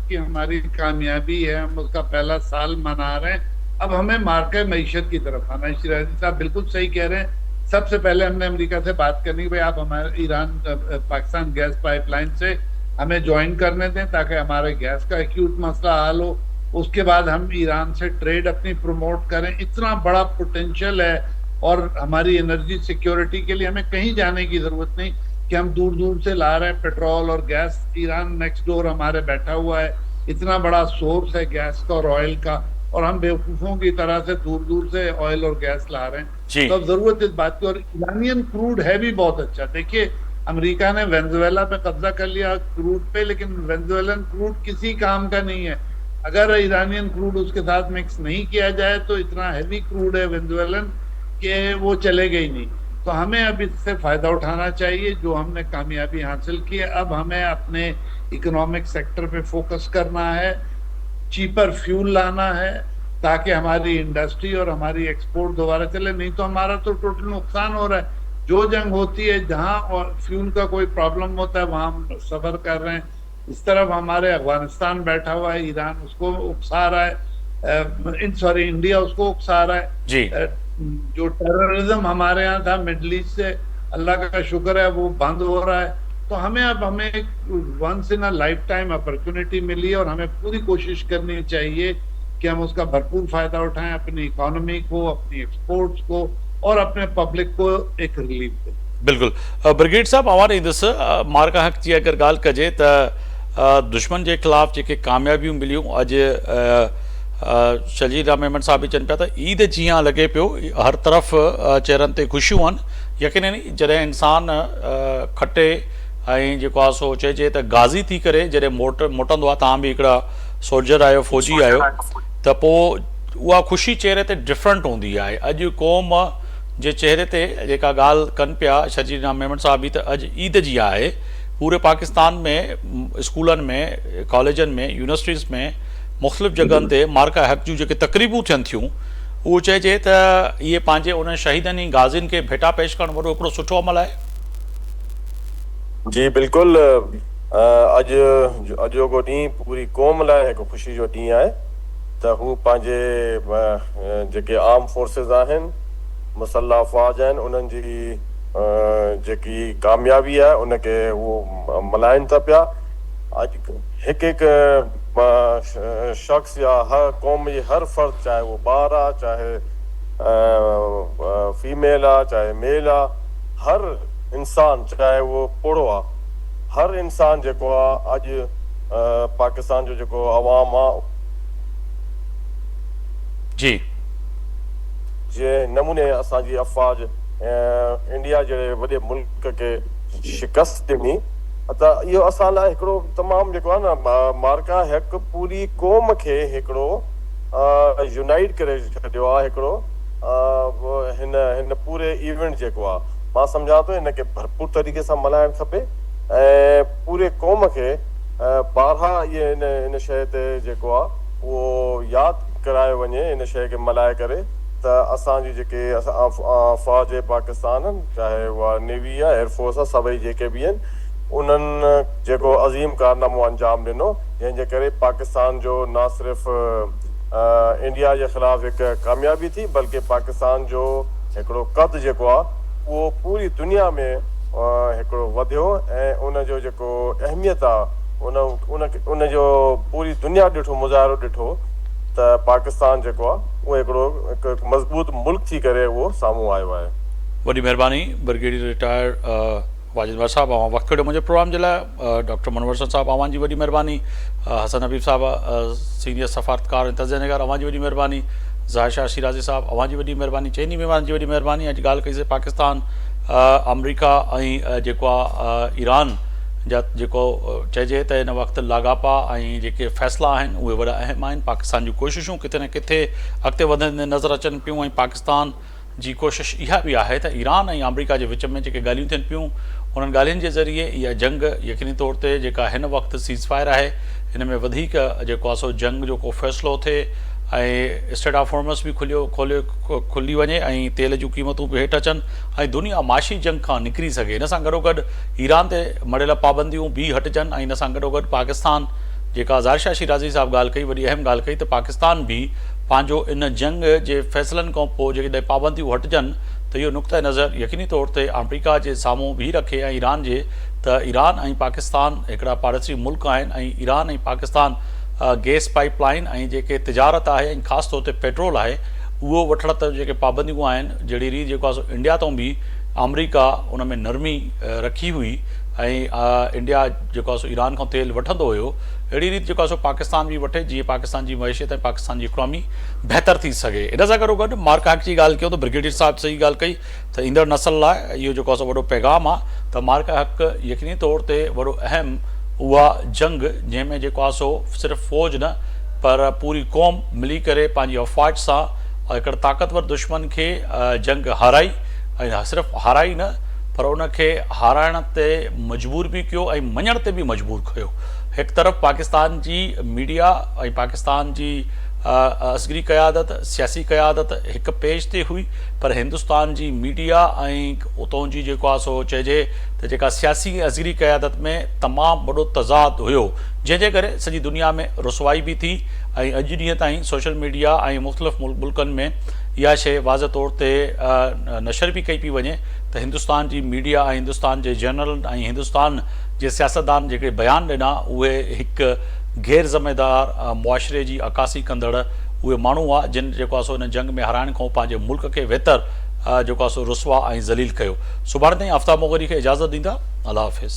की हमारी कामयाबी है, हम उसका पहला साल मना रहे हैं, अब हमें मार्केट मईशत की तरफ आना है। शिराजी साहब बिल्कुल सही कह रहे हैं। सबसे पहले हमने अमेरिका से बात करनी है, भाई आप हमारे ईरान पाकिस्तान गैस पाइपलाइन से हमें ज्वाइन करने दें ताकि हमारे गैस का एक्यूट मसला हल हो। उसके बाद हम ईरान से ट्रेड अपनी प्रमोट करें। इतना बड़ा पोटेंशियल है और हमारी एनर्जी सिक्योरिटी के लिए हमें कहीं जाने की जरूरत नहीं कि हम दूर दूर से ला रहे हैं पेट्रोल और गैस। ईरान नेक्स्ट डोर हमारे बैठा हुआ है, इतना बड़ा सोर्स है गैस का और ऑयल का, और हम बेवकूफों की तरह से दूर दूर से ऑयल और गैस ला रहे हैं। तो अब जरूरत इस बात की। और ईरानियन क्रूड है भी बहुत अच्छा। देखिए अमेरिका ने वेनेजुएला पे कब्जा कर लिया क्रूड पे, लेकिन वेनेजुएलन क्रूड किसी काम का नहीं है। अगर ईरानियन क्रूड उसके साथ मिक्स नहीं किया जाए तो इतना हैवी क्रूड है वेनेजुएलन के वो चलेगा ही नहीं। तो हमें अब इससे फायदा उठाना चाहिए जो हमने कामयाबी हासिल की है। अब हमें अपने इकोनॉमिक सेक्टर पे फोकस करना है, चीपर फ्यूल लाना है ताकि हमारी इंडस्ट्री और हमारी एक्सपोर्ट दोबारा चले। नहीं तो हमारा तो टोटल नुकसान हो रहा है। जो जंग होती है जहां और फ्यूल का कोई प्रॉब्लम होता है वहां हम सफर कर रहे हैं। इस तरफ हमारे अफगानिस्तान बैठा हुआ है, ईरान उसको उकसा रहा है, इंडिया उसको उकसा रहा है जी। जो टेररिज्म हमारे यहाँ था मिडल ईस्ट से, अल्लाह का शुक्र है वो बंद हो रहा है। तो हमें once in a life time opportunity मिली है और हमें पूरी कोशिश करनी चाहिए कि हम उसका भरपूर फायदा उठाएं, अपनी इकोनॉमी को, अपनी एक्सपोर्ट्स को और अपने पब्लिक को एक रिलीफ दें। बिल्कुल ब्रिगेड साहब, हमारे इधर से मार्का हक जी अगर गाल कजे तो दुश्मन के खिलाफ जेके कामयाबियूं मिलियूं, अॼु शलील राम मेमन साहब भी चवनि पिया त ईद जीअं लॻे पियो, हर तरफ़ चेहरनि ते ख़ुशियूं आहिनि। यकीनन जॾहिं इंसान खटे ऐं जेको आहे सो चइजे त गाज़ी थी करे जॾहिं मोटंदो आहे, तव्हां बि हिकिड़ा सोल्जर आहियो, फौजी आहियो, त पोइ उहा ख़ुशी चेहरे ते डिफरेंट हूंदी आहे। अॼु क़ौम जे चेहरे ते जेका ॻाल्हि कनि पिया शजीर मेमन साहब बि, त अॼु ईद जी आहे। पूरे पाकिस्तान में स्कूलनि में, कॉलेजनि में, यूनिवर्सिटीज़ में, मुख़्तलिफ़ जॻहनि ते मार्का हक़ जूं जेके तक़रीबूं थियनि थियूं, उहो चइजे त इहे पंहिंजे उन शहीदनि गाज़ियुनि खे भेटा पेश करणु वॾो हिकिड़ो सुठो अमल आहे। जी बिल्कुलु। अॼु जो ॾींहुं पूरी क़ौम लाइ हिकु ख़ुशी जो ॾींहुं आहे त हू पंहिंजे जेके आर्म फोर्सिस आहिनि, मुसल्ह अफ़वाज आहिनि, उन्हनि जी जेकी कामयाबी आहे उनखे उहो मल्हाइनि था पिया। अॼु हिकु शख़्स या हर क़ौम जी हर फ़र्द, चाहे वो ॿार आहे, चाहे फीमेल आहे, चाहे मेल आहे, हर इंसान, चाहे वो पोड़ो आहे, हर इंसान जेको आहे अॼु पाकिस्तान जो जेको अवाम आहे जी, जे नमूने असांजी अफ़वाज इंडिया जहिड़े वॾे मुल्क खे शिकस्त ॾिनी, त इहो असां लाइ हिकिड़ो तमामु जेको आहे न मार्का हक़ पूरी क़ौम खे हिकिड़ो यूनाइट करे छॾियो आहे। हिकिड़ो हिन पूरे इवेंट जेको आहे, मां सम्झां थो हिनखे भरपूर तरीक़े सां मल्हाइणु खपे ऐं पूरे क़ौम खे ॿारहा इहे हिन शइ ते जेको आहे उहो यादि करायो वञे, हिन शइ खे मल्हाए करे त असांजी जेके फ़ौज पाकिस्तान आहिनि, चाहे उहा नेवी आहे, एयरफोर्स आहे, सभई जेके बि आहिनि, उन्हनि जेको अज़ीम कारनामो अंजाम ॾिनो, जंहिंजे करे पाकिस्तान जो न सिर्फ़ु इंडिया जे ख़िलाफ़ु हिकु कामयाबी थी, बल्कि पाकिस्तान जो हिकिड़ो क़द जेको आहे उहो पूरी दुनिया में हिकिड़ो वधियो ऐं उनजो जेको अहमियत आहे उनजो पूरी दुनिया ॾिठो, मुज़ाहिरो ॾिठो त पाकिस्तान जेको आहे उहो हिकिड़ो मज़बूत मुल्क थी करे उहो साम्हूं आयो आहे। वॾी महिरबानी ब्रिगेडियर रिटायर वाजिद भाई साहब, वक़्तु कढियो मुंहिंजे प्रोग्राम जे लाइ। डॉक्टर मनवर साहब, अवां जी वॾी महिरबानी। हसन हबीब साहब, सीनियर सफ़ारतकार इंतज़ार, अवां जी वॾी महिरबानी। ज़ाहिर शाह शिराज़ी साहब, अवां जी वॾी महिरबानी। चइनी महिमान जी वॾी महिरबानी। अॼु ॻाल्हि कईसीं पाकिस्तान, अमरीका ऐं जेको आहे ईरान जा जेको चइजे त हिन वक़्तु लाॻापा ऐं जेके फ़ैसिला आहिनि उहे वॾा अहम आहिनि। पाकिस्तान जूं कोशिशूं किथे न किथे अॻिते वधंदे नज़र अचनि पियूं, ऐं पाकिस्तान जी कोशिशि इहा बि आहे त ईरान ऐं अमरीका जे विच में जेके ॻाल्हियूं थियनि पियूं, उन्हनि ॻाल्हियुनि जे ज़रिए इहा जंग यकीनी तौर ते जेका हिन वक़्तु सीज़ फायर आहे, हिन में वधीक जेको आहे सो जंग जो को फ़ैसिलो थिए ऐं स्ट्रेट ऑफ हॉर्मस बि खुली वञे ऐं तेल जूं क़ीमतूं बि हेठि अचनि ऐं दुनिया माशी जंग खां निकिरी सघे। हिन सां गॾोगॾु ईरान ते मड़ियल पाबंदियूं बि हटिजनि ऐं हिन सां गॾोगॾु पाकिस्तान, जेका ज़ाहिर शाह शिराज़ी साहब ॻाल्हि कई, वॾी अहम ॻाल्हि कई, त पाकिस्तान बि पंहिंजो इन जंग जे फ़ैसिलनि खां पोइ जेकॾहिं पाबंदियूं हटिजनि त इहो नुक़्ता नज़र यकीनी तौर ते अमरीका जे साम्हूं बीह रखे ऐं ईरान जे, त ईरान ऐं पाकिस्तान हिकिड़ा पाड़ोसी मुल्क आहिनि ऐं ईरान ऐं पाकिस्तान गैस पाइप लाइन ऐं जेके तिजारत आहे ऐं ख़ासि तौर ते पेट्रोल आहे उहो वठण त जेके पाबंदियूं आहिनि, जहिड़ी रीति जेको आहे सो इंडिया तां बि अमरीका उन में नरमी रखी हुई ऐं इंडिया जेको आहे सो ईरान खां तेल वठंदो हुयो, अहिड़ी रीति जेको आहे सो पाकिस्तान बि वठे, जीअं पाकिस्तान जी मैशियत ऐं पाकिस्तान जी इकनॉमी बहितर थी सघे। इन सां गॾोगॾु मार्का हक़ जी ॻाल्हि कयूं त ब्रिगेडियर साहब सही ॻाल्हि कई त ईंदड़ नसल लाइ इहो जेको आहे सो वॾो पैगाम आहे त मार्का हक़ यकीनी तौर ते वॾो अहम उहा जंग, जंहिंमें जेको आहे सो सिर्फ़ु फ़ौज न पर पूरी क़ौम मिली करे पंहिंजी अफ़वाज सां हिकिड़े ताक़तवर दुश्मन खे जंग हाराई, ऐं सिर्फ़ु हाराई न पर उनखे हाराइण ते मजबूर बि कयो ऐं मञण ते बि मजबूर कयो। हिकु तरफ़ पाकिस्तान जी मीडिया ऐं पाकिस्तान जी असगरी क़यादत, सियासी क़यादत हिकु पेज ते हुई, पर हिंदुस्तान जी मीडिया ऐं उतां जी जेको आहे सो चइजे त जेका सियासी असगरी क़यादत में तमामु वॾो तज़ाद हुयो, जंहिंजे करे सॼी दुनिया में रुसवाई बि थी ऐं अॼु ॾींहं ताईं सोशल मीडिया ऐं मुख़्तलिफ़ मुल्कनि में इहा शइ वाज़ तौर ते नशर बि कई पई वञे त हिंदुस्तान जी मीडिया ऐं हिंदुस्तान जे जनरल ऐं हिंदुस्तान जे सियासतदान जेके बयान ॾिना उहे हिकु गैर ज़िम्मेदार मुआशिरे जी अकासी कंदड़ उहे माण्हू हुआ जिन जेको आहे सो हिन जंग में हाराइण खां पंहिंजे मुल्क खे बहितर जेको आहे सो रुसवा ऐं ज़लील कयो। सुभाणे ताईं आफ्ताब मोगरी खे इजाज़त ॾींदा। अल्लाह हाफ़िज़।